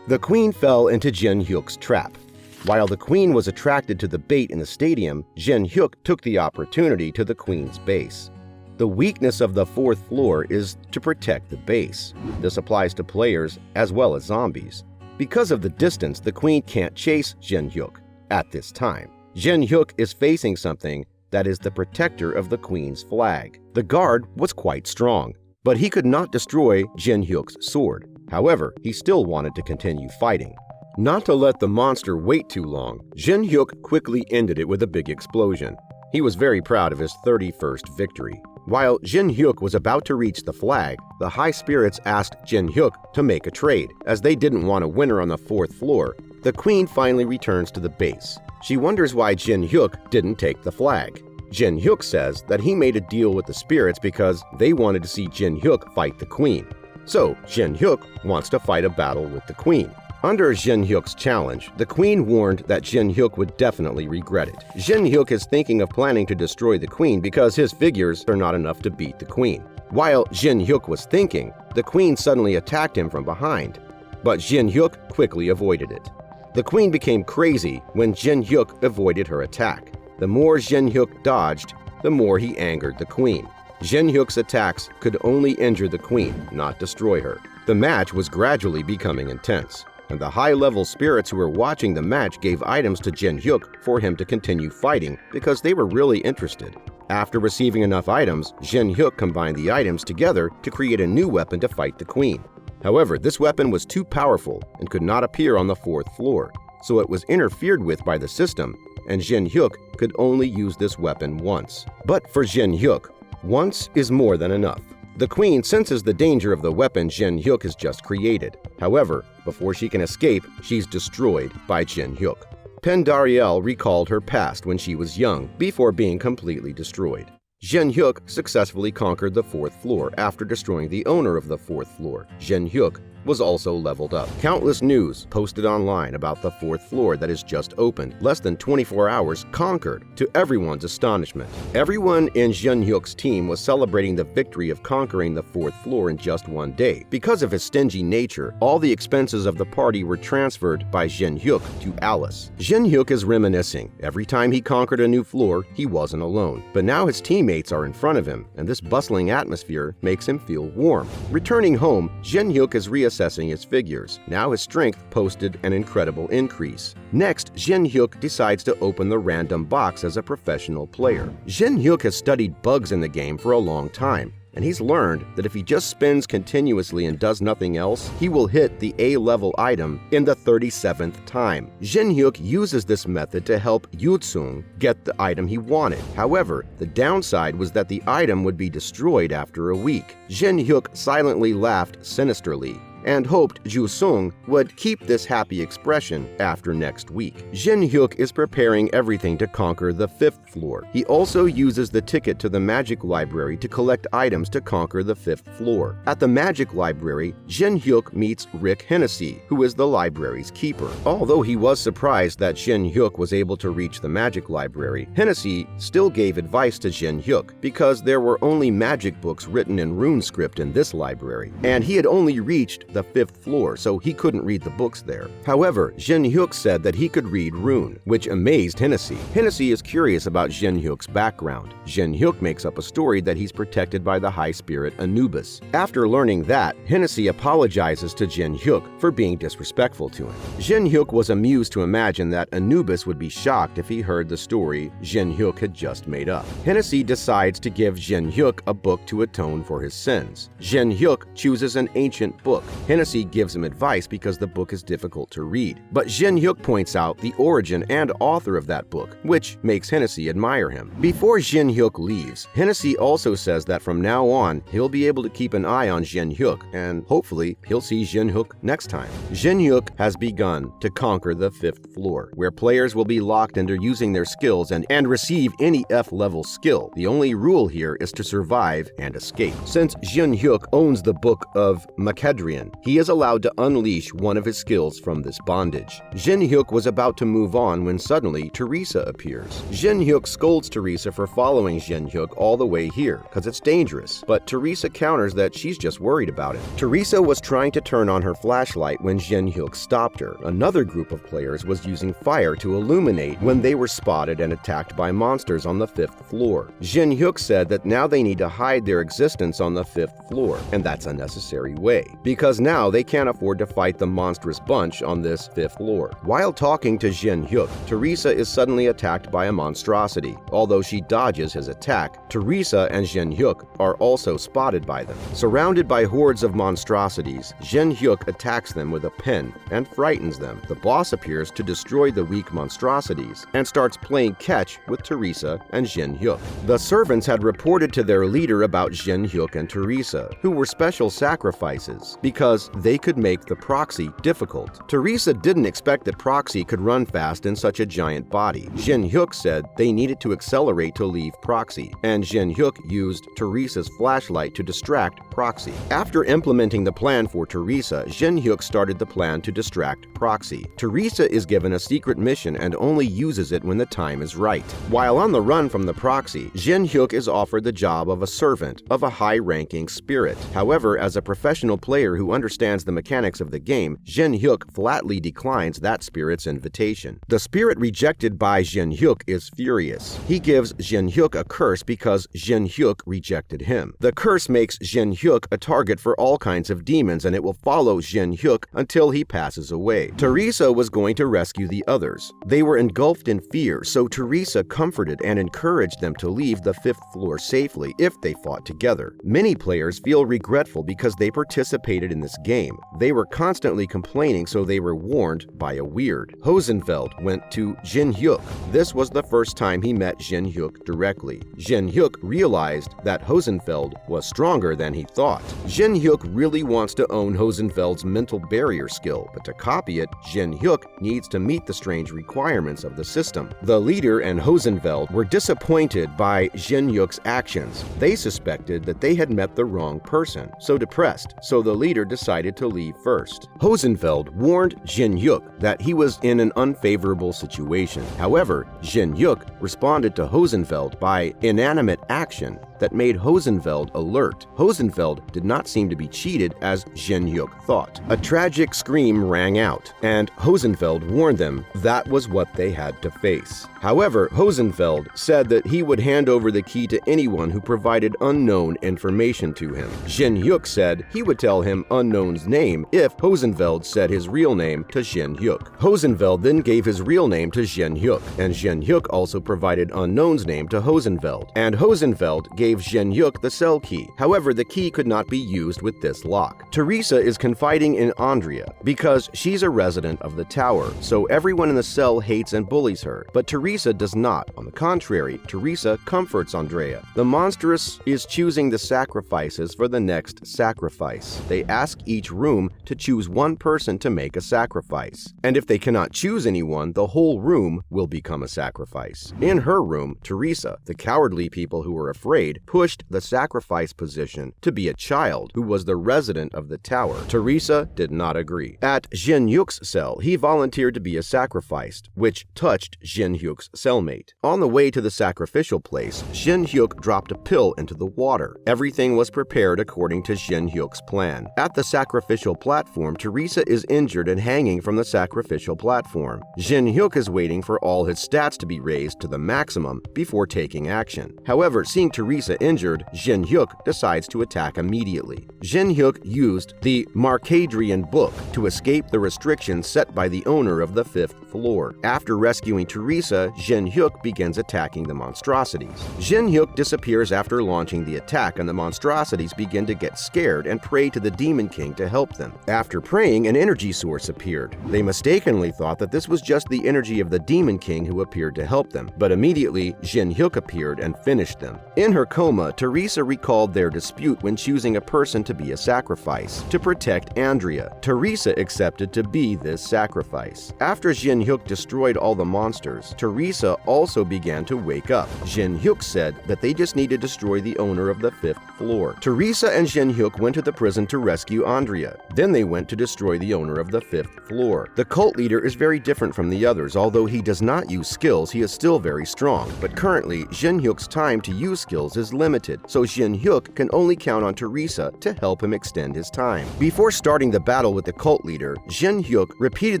The queen fell into Jinhyuk's trap. While the queen was attracted to the bait in the stadium, Jinhyuk took the opportunity to the queen's base. The weakness of the 4th floor is to protect the base. This applies to players as well as zombies. Because of the distance, the queen can't chase Jinhyuk at this time. Jinhyuk is facing something that is the protector of the queen's flag. The guard was quite strong, but he could not destroy Jinhyuk's sword. However, he still wanted to continue fighting. Not to let the monster wait too long, Jinhyuk quickly ended it with a big explosion. He was very proud of his 31st victory. While Jinhyuk was about to reach the flag, the high spirits asked Jinhyuk to make a trade, as they didn't want a winner on the 4th floor. The queen finally returns to the base. She wonders why Jinhyuk didn't take the flag. Jinhyuk says that he made a deal with the spirits because they wanted to see Jinhyuk fight the queen. So Jinhyuk wants to fight a battle with the queen. Under Jinhyuk's challenge, the queen warned that Jinhyuk would definitely regret it. Jinhyuk is thinking of planning to destroy the queen because his figures are not enough to beat the queen. While Jinhyuk was thinking, the queen suddenly attacked him from behind, but Jinhyuk quickly avoided it. The queen became crazy when Jinhyuk avoided her attack. The more Jinhyuk dodged, the more he angered the queen. Jinhyuk's attacks could only injure the queen, not destroy her. The match was gradually becoming intense, and the high-level spirits who were watching the match gave items to Jinhyuk for him to continue fighting because they were really interested. After receiving enough items, Jinhyuk combined the items together to create a new weapon to fight the queen. However, this weapon was too powerful and could not appear on the 4th floor, so it was interfered with by the system, and Jinhyuk could only use this weapon once. But for Jinhyuk, once is more than enough. The queen senses the danger of the weapon Jinhyuk has just created. However, before she can escape, she's destroyed by Jinhyuk. Pendariel recalled her past when she was young, before being completely destroyed. Jinhyuk successfully conquered the 4th floor after destroying the owner of the 4th floor. Jinhyuk was also leveled up. Countless news posted online about the 4th floor that has just opened, less than 24 hours conquered, to everyone's astonishment. Everyone in Jinhyuk's team was celebrating the victory of conquering the 4th floor in just one day. Because of his stingy nature, all the expenses of the party were transferred by Jinhyuk to Alice. Jinhyuk is reminiscing. Every time he conquered a new floor, he wasn't alone. But now his teammates are in front of him, and this bustling atmosphere makes him feel warm. Returning home, Jinhyuk is reassessing his figures. Now his strength posted an incredible increase. Next, Jinhyuk decides to open the random box as a professional player. Jinhyuk has studied bugs in the game for a long time, and he's learned that if he just spins continuously and does nothing else, he will hit the A-level item in the 37th time. Jinhyuk uses this method to help Yu-sung get the item he wanted. However, the downside was that the item would be destroyed after a week. Jinhyuk silently laughed sinisterly and hoped Yu-sung would keep this happy expression after next week. Jinhyuk is preparing everything to conquer the 5th floor. He also uses the ticket to the magic library to collect items to conquer the 5th floor. At the magic library, Jinhyuk meets Rick Hennessy, who is the library's keeper. Although he was surprised that Jinhyuk was able to reach the magic library, Hennessy still gave advice to Jinhyuk because there were only magic books written in rune script in this library, and he had only reached the 5th floor, so he couldn't read the books there. However, Jinhyuk said that he could read rune, which amazed Hennessy. Hennessy is curious about Jinhyuk's background. Jinhyuk makes up a story that he's protected by the high spirit Anubis. After learning that, Hennessy apologizes to Jinhyuk for being disrespectful to him. Jinhyuk was amused to imagine that Anubis would be shocked if he heard the story Jinhyuk had just made up. Hennessy decides to give Jinhyuk a book to atone for his sins. Jinhyuk chooses an ancient book, Hennessy gives him advice because the book is difficult to read. But Jinhyuk points out the origin and author of that book, which makes Hennessy admire him. Before Jinhyuk leaves, Hennessy also says that from now on, he'll be able to keep an eye on Jinhyuk, and hopefully he'll see Jinhyuk next time. Jinhyuk has begun to conquer the 5th floor, where players will be locked into using their skills and receive any F-level skill. The only rule here is to survive and escape. Since Jinhyuk owns the Book of Makedrian, he is allowed to unleash one of his skills from this bondage. Jinhyuk was about to move on when suddenly Teresa appears. Jinhyuk scolds Teresa for following Jinhyuk all the way here, because it's dangerous, but Teresa counters that she's just worried about it. Teresa was trying to turn on her flashlight when Jinhyuk stopped her. Another group of players was using fire to illuminate when they were spotted and attacked by monsters on the 5th floor. Jinhyuk said that now they need to hide their existence on the 5th floor, and that's a necessary way, because now they can't afford to fight the monstrous bunch on this 5th floor. While talking to Jinhyuk, Teresa is suddenly attacked by a monstrosity. Although she dodges his attack, Teresa and Jinhyuk are also spotted by them. Surrounded by hordes of monstrosities, Jinhyuk attacks them with a pen and frightens them. The boss appears to destroy the weak monstrosities and starts playing catch with Teresa and Jinhyuk. The servants had reported to their leader about Jinhyuk and Teresa, who were special sacrifices, because they could make the proxy difficult. Teresa didn't expect that proxy could run fast in such a giant body. Jinhyuk said they needed to accelerate to leave proxy, and Jinhyuk used Teresa's flashlight to distract proxy. After implementing the plan for Teresa, Jinhyuk started the plan to distract proxy. Teresa is given a secret mission and only uses it when the time is right. While on the run from the proxy, Jinhyuk is offered the job of a servant of a high-ranking spirit. However, as a professional player who understands the mechanics of the game, Jinhyuk flatly declines that spirit's invitation. The spirit rejected by Jinhyuk is furious. He gives Jinhyuk a curse because Jinhyuk rejected him. The curse makes Jinhyuk a target for all kinds of demons, and it will follow Jinhyuk until he passes away. Teresa was going to rescue the others. They were engulfed in fear, so Teresa comforted and encouraged them to leave the 5th floor safely if they fought together. Many players feel regretful because they participated in this game. They were constantly complaining, so they were warned by a weird. Hosenfeld went to Jinhyuk. This was the first time he met Jinhyuk directly. Jinhyuk realized that Hosenfeld was stronger than he thought. Jinhyuk really wants to own Hosenfeld's mental barrier skill, but to copy it, Jinhyuk needs to meet the strange requirements of the system. The leader and Hosenfeld were disappointed by Jinhyuk's actions. They suspected that they had met the wrong person, so depressed, so the leader decided to leave first. Hosenfeld warned Jinhyuk that he was in an unfavorable situation. However, Jinhyuk responded to Hosenfeld by inanimate action that made Hosenfeld alert. Hosenfeld did not seem to be cheated as Jinhyuk thought. A tragic scream rang out, and Hosenfeld warned them that was what they had to face. However, Hosenfeld said that he would hand over the key to anyone who provided unknown information to him. Jinhyuk said he would tell him Unknown's name if Hosenfeld said his real name to Jinhyuk. Hosenfeld then gave his real name to Jinhyuk, and Jinhyuk also provided Unknown's name to Hosenfeld, and Hosenfeld gave Jinhyuk the cell key. However, the key could not be used with this lock. Teresa is confiding in Andrea because she's a resident of the tower, so everyone in the cell hates and bullies her, but Teresa does not. On the contrary, Teresa comforts Andrea. The monstrous is choosing the sacrifices for the next sacrifice. They ask each room to choose one person to make a sacrifice, and if they cannot choose anyone, the whole room will become a sacrifice. In her room, Teresa, the cowardly people who were afraid, pushed the sacrifice position to be a child who was the resident of the tower. Teresa did not agree. At Jinhyuk's cell, he volunteered to be a sacrificed, which touched Jinhyuk's cellmate. On the way to the sacrificial place, Jinhyuk dropped a pill into the water. Everything was prepared according to Jinhyuk's plan. At the sacrificial platform, Teresa is injured and hanging from the sacrificial platform. Jinhyuk is waiting for all his stats to be raised to the maximum before taking action. However, seeing Teresa Teresa injured, Jinhyuk decides to attack immediately. Jinhyuk used the Markadrian book to escape the restrictions set by the owner of the 5th floor. After rescuing Teresa, Jinhyuk begins attacking the monstrosities. Jinhyuk disappears after launching the attack, and the monstrosities begin to get scared and pray to the Demon King to help them. After praying, an energy source appeared. They mistakenly thought that this was just the energy of the Demon King who appeared to help them, but immediately Jinhyuk appeared and finished them. In her coma, Teresa recalled their dispute when choosing a person to be a sacrifice. To protect Andrea, Teresa accepted to be this sacrifice. After Jinhyuk destroyed all the monsters, Teresa also began to wake up. Jinhyuk said that they just need to destroy the owner of the 5th floor. Teresa and Jinhyuk went to the prison to rescue Andrea. Then they went to destroy the owner of the 5th floor. The cult leader is very different from the others. Although he does not use skills, he is still very strong. But currently, Jinhyuk's time to use skills is limited, so Jinhyuk can only count on Teresa to help him extend his time. Before starting the battle with the cult leader, Jinhyuk repeated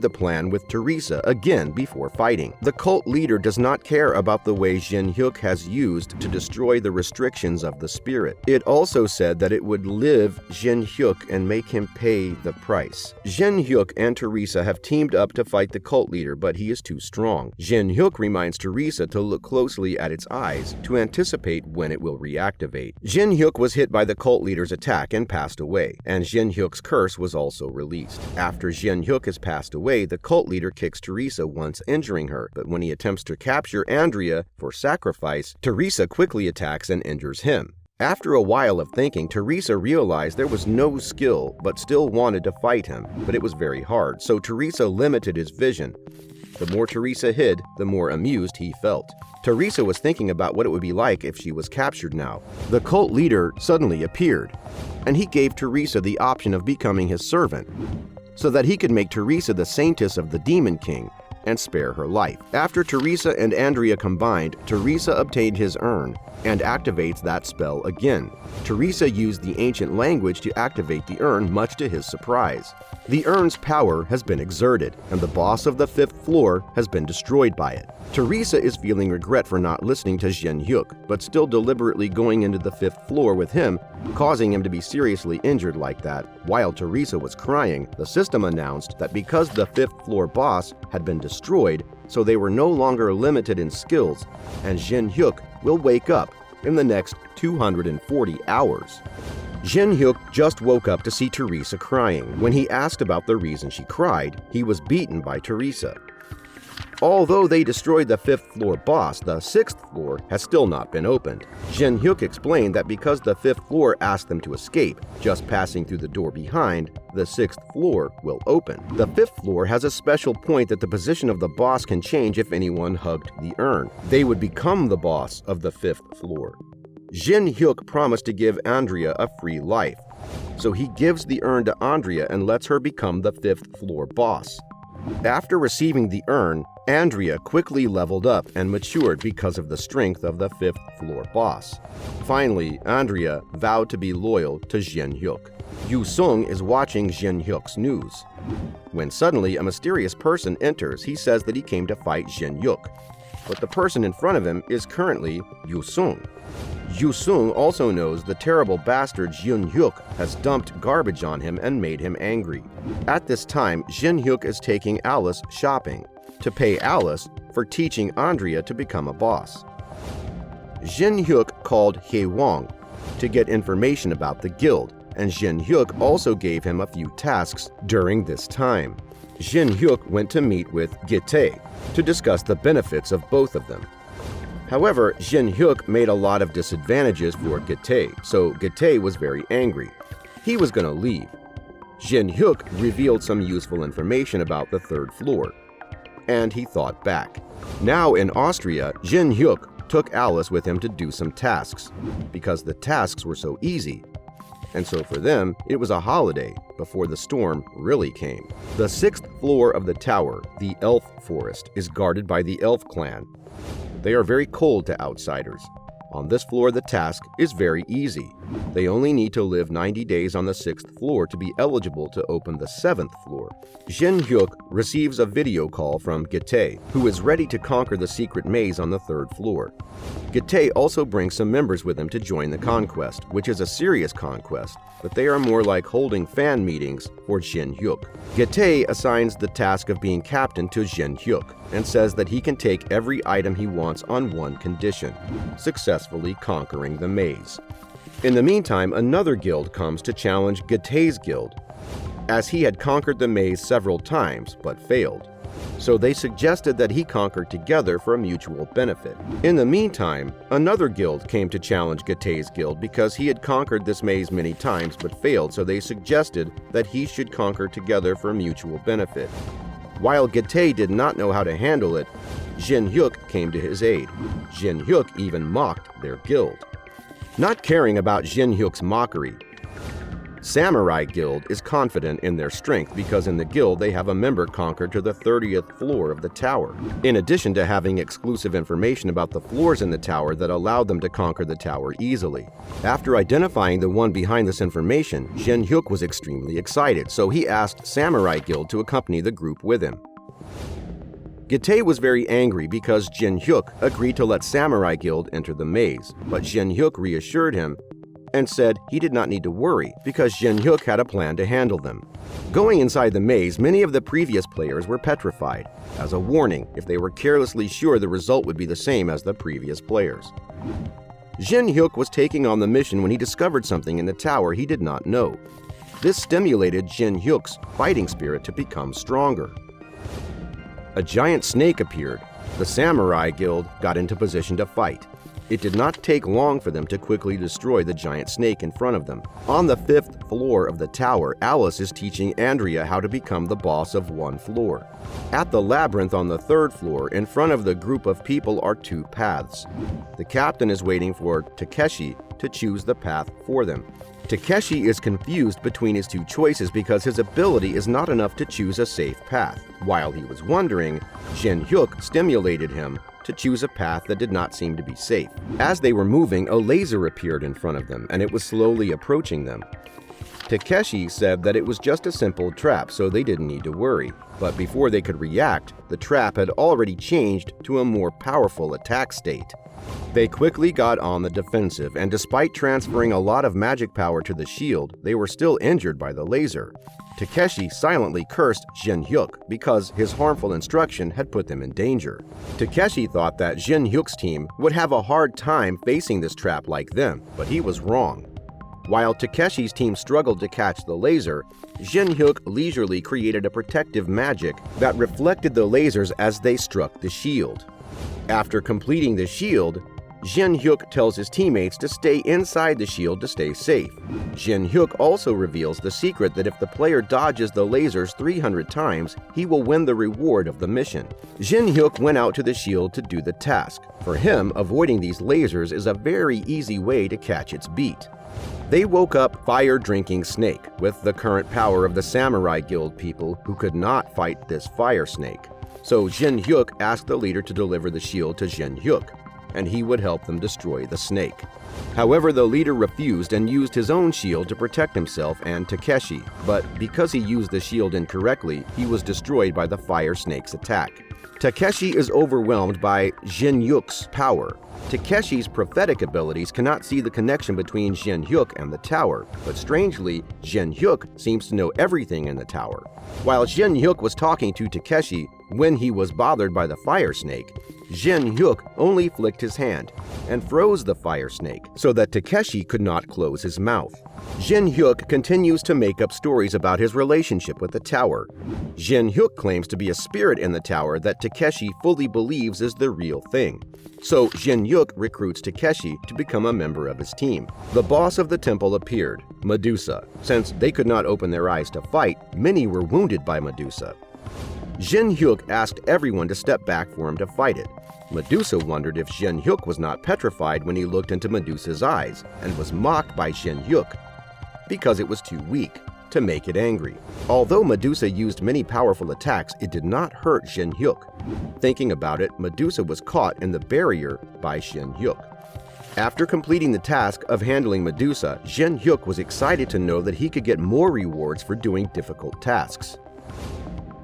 the plan with Teresa again before fighting. The cult leader does not care about the way Jinhyuk has used to destroy the restrictions of the spirit. It also said that it would live Jinhyuk and make him pay the price. Jinhyuk and Teresa have teamed up to fight the cult leader, but he is too strong. Jinhyuk reminds Teresa to look closely at its eyes to anticipate when it will reactivate. Jinhyuk was hit by the cult leader's attack and passed away, and Jinhyuk's curse was also released. After Jinhyuk has passed away, the cult leader kicks Teresa, once injuring her, but when he attempts to capture Andrea for sacrifice, Teresa quickly attacks and injures him. After a while of thinking, Teresa realized there was no skill but still wanted to fight him, but it was very hard, so Teresa limited his vision. The more Teresa hid, the more amused he felt. Teresa was thinking about what it would be like if she was captured now. The cult leader suddenly appeared, and he gave Teresa the option of becoming his servant, so that he could make Teresa the saintess of the Demon King and spare her life. After Teresa and Andrea combined, Teresa obtained his urn and activates that spell again. Teresa used the ancient language to activate the urn, much to his surprise. The urn's power has been exerted, and the boss of the 5th floor has been destroyed by it. Teresa is feeling regret for not listening to Jinhyuk, but still deliberately going into the 5th floor with him, causing him to be seriously injured like that. While Teresa was crying, the system announced that because the 5th floor boss had been destroyed, so they were no longer limited in skills, and Jinhyuk will wake up in the next 240 hours. Jinhyuk just woke up to see Teresa crying. When he asked about the reason she cried, he was beaten by Teresa. Although they destroyed the 5th floor boss, the 6th floor has still not been opened. Jinhyuk explained that because the 5th floor asked them to escape, just passing through the door behind, the 6th floor will open. The 5th floor has a special point that the position of the boss can change if anyone hugged the urn. They would become the boss of the 5th floor. Jinhyuk promised to give Andrea a free life, so he gives the urn to Andrea and lets her become the 5th floor boss. After receiving the urn, Andrea quickly leveled up and matured because of the strength of the 5th floor boss. Finally, Andrea vowed to be loyal to Jinhyuk. Yu-sung is watching Jinhyuk's news, when suddenly a mysterious person enters. He says that he came to fight Jinhyuk, but the person in front of him is currently Yu-sung. Yu-sung also knows the terrible bastard Jinhyuk has dumped garbage on him and made him angry. At this time, Jinhyuk is taking Alice shopping to pay Alice for teaching Andrea to become a boss. Jinhyuk called Haewang to get information about the guild, and Jinhyuk also gave him a few tasks during this time. Jinhyuk went to meet with Gitae to discuss the benefits of both of them. However, Jinhyuk made a lot of disadvantages for Gitae, so Gitae was very angry. He was going to leave. Jinhyuk revealed some useful information about the 3rd floor, and he thought back. Now in Austria, Jinhyuk took Alice with him to do some tasks, because the tasks were so easy. And so for them, it was a holiday before the storm really came. The 6th floor of the tower, the Elf Forest, is guarded by the Elf clan. They are very cold to outsiders. On this floor, the task is very easy. They only need to live 90 days on the 6th floor to be eligible to open the 7th floor. Jinhyuk receives a video call from Gitae, who is ready to conquer the secret maze on the 3rd floor. Gitae also brings some members with him to join the conquest, which is a serious conquest, but they are more like holding fan meetings for Jinhyuk. Gitae assigns the task of being captain to Jinhyuk and says that he can take every item he wants on one condition: successfully conquering the maze. In the meantime, another guild comes to challenge Gitae's guild, as he had conquered the maze several times but failed. So they suggested that he conquer together for a mutual benefit. In the meantime, another guild came to challenge Gitae's guild because he had conquered this maze many times but failed, so they suggested that he should conquer together for a mutual benefit. While Gitae did not know how to handle it, Jinhyuk came to his aid. Jinhyuk even mocked their guild. Not caring about Jinhyuk's mockery, Samurai Guild is confident in their strength because in the guild they have a member conquer to the 30th floor of the tower, in addition to having exclusive information about the floors in the tower that allowed them to conquer the tower easily. After identifying the one behind this information, Jinhyuk was extremely excited, so he asked Samurai Guild to accompany the group with him. Gitae was very angry because Jinhyuk agreed to let Samurai Guild enter the maze, but Jinhyuk reassured him and said he did not need to worry because Jinhyuk had a plan to handle them. Going inside the maze, many of the previous players were petrified, as a warning if they were carelessly sure the result would be the same as the previous players. Jinhyuk was taking on the mission when he discovered something in the tower he did not know. This stimulated Jinhyuk's fighting spirit to become stronger. A giant snake appeared. The Samurai Guild got into position to fight. It did not take long for them to quickly destroy the giant snake in front of them. On the 5th floor of the tower, Alice is teaching Andrea how to become the boss of one floor. At the labyrinth on the 3rd floor, in front of the group of people are 2 paths. The captain is waiting for Takeshi to choose the path for them. Takeshi is confused between his 2 choices because his ability is not enough to choose a safe path. While he was wondering, Jinhyuk stimulated him to choose a path that did not seem to be safe. As they were moving, a laser appeared in front of them, and it was slowly approaching them. Takeshi said that it was just a simple trap, so they didn't need to worry. But before they could react, the trap had already changed to a more powerful attack state. They quickly got on the defensive, and despite transferring a lot of magic power to the shield, they were still injured by the laser. Takeshi silently cursed Jinhyuk because his harmful instruction had put them in danger. Takeshi thought that Jinhyuk's team would have a hard time facing this trap like them, but he was wrong. While Takeshi's team struggled to catch the laser, Jinhyuk leisurely created a protective magic that reflected the lasers as they struck the shield. After completing the shield, Jinhyuk tells his teammates to stay inside the shield to stay safe. Jinhyuk also reveals the secret that if the player dodges the lasers 300 times, he will win the reward of the mission. Jinhyuk went out to the shield to do the task. For him, avoiding these lasers is a very easy way to catch its beat. They woke up Fire-Drinking Snake with the current power of the Samurai Guild people who could not fight this fire snake. So Jinhyuk asked the leader to deliver the shield to Jinhyuk, and he would help them destroy the snake. However, the leader refused and used his own shield to protect himself and Takeshi, but because he used the shield incorrectly, he was destroyed by the fire snake's attack. Takeshi is overwhelmed by Jinhyuk's power. Takeshi's prophetic abilities cannot see the connection between Jinhyuk and the tower, but strangely, Jinhyuk seems to know everything in the tower. While Jinhyuk was talking to Takeshi when he was bothered by the fire snake, Jinhyuk only flicked his hand and froze the fire snake so that Takeshi could not close his mouth. Jinhyuk continues to make up stories about his relationship with the tower. Jinhyuk claims to be a spirit in the tower that Takeshi fully believes is the real thing. So Jinhyuk recruits Takeshi to become a member of his team. The boss of the temple appeared, Medusa. Since they could not open their eyes to fight, many were wounded by Medusa. Jinhyuk asked everyone to step back for him to fight it. Medusa wondered if Jinhyuk was not petrified when he looked into Medusa's eyes, and was mocked by Jinhyuk because it was too weak to make it angry. Although Medusa used many powerful attacks, it did not hurt Jinhyuk. Thinking about it, Medusa was caught in the barrier by Jinhyuk. After completing the task of handling Medusa, Jinhyuk was excited to know that he could get more rewards for doing difficult tasks.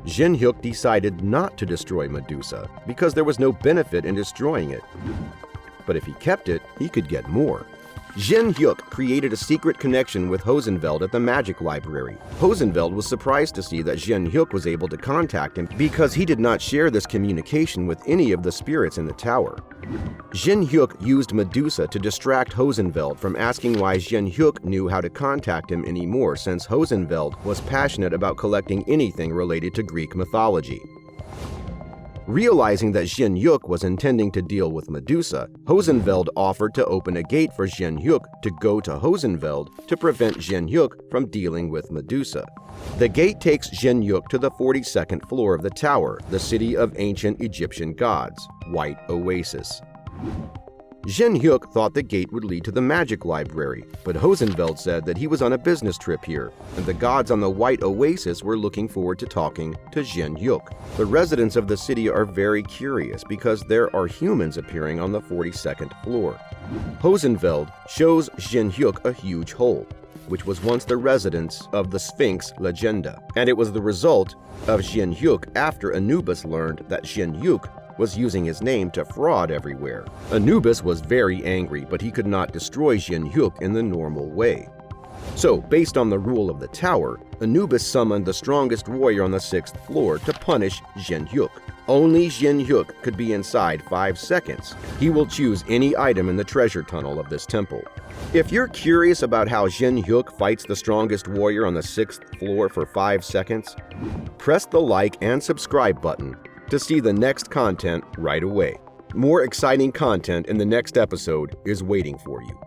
Jinhyuk decided not to destroy Medusa because there was no benefit in destroying it. But if he kept it, he could get more. Jinhyuk created a secret connection with Hosenfeld at the magic library. Hosenfeld was surprised to see that Jinhyuk was able to contact him because he did not share this communication with any of the spirits in the tower. Jinhyuk used Medusa to distract Hosenfeld from asking why Jinhyuk knew how to contact him anymore, since Hosenfeld was passionate about collecting anything related to Greek mythology. Realizing that Jinhyuk was intending to deal with Medusa, Hosenfeld offered to open a gate for Jinhyuk to go to Hosenfeld to prevent Jinhyuk from dealing with Medusa. The gate takes Jinhyuk to the 42nd floor of the tower, the city of ancient Egyptian gods, White Oasis. Jinhyuk thought the gate would lead to the magic library, but Hosenfeld said that he was on a business trip here, and the gods on the White Oasis were looking forward to talking to Jinhyuk. The residents of the city are very curious because there are humans appearing on the 42nd floor. Hosenfeld shows Jinhyuk a huge hole, which was once the residence of the Sphinx Legenda, and it was the result of Jinhyuk after Anubis learned that Jinhyuk was using his name to fraud everywhere. Anubis was very angry, but he could not destroy Jinhyuk in the normal way. So, based on the rule of the tower, Anubis summoned the strongest warrior on the 6th floor to punish Jinhyuk. Only Jinhyuk could be inside 5 seconds. He will choose any item in the treasure tunnel of this temple. If you're curious about how Jinhyuk fights the strongest warrior on the 6th floor for 5 seconds, press the like and subscribe button to see the next content right away. More exciting content in the next episode is waiting for you.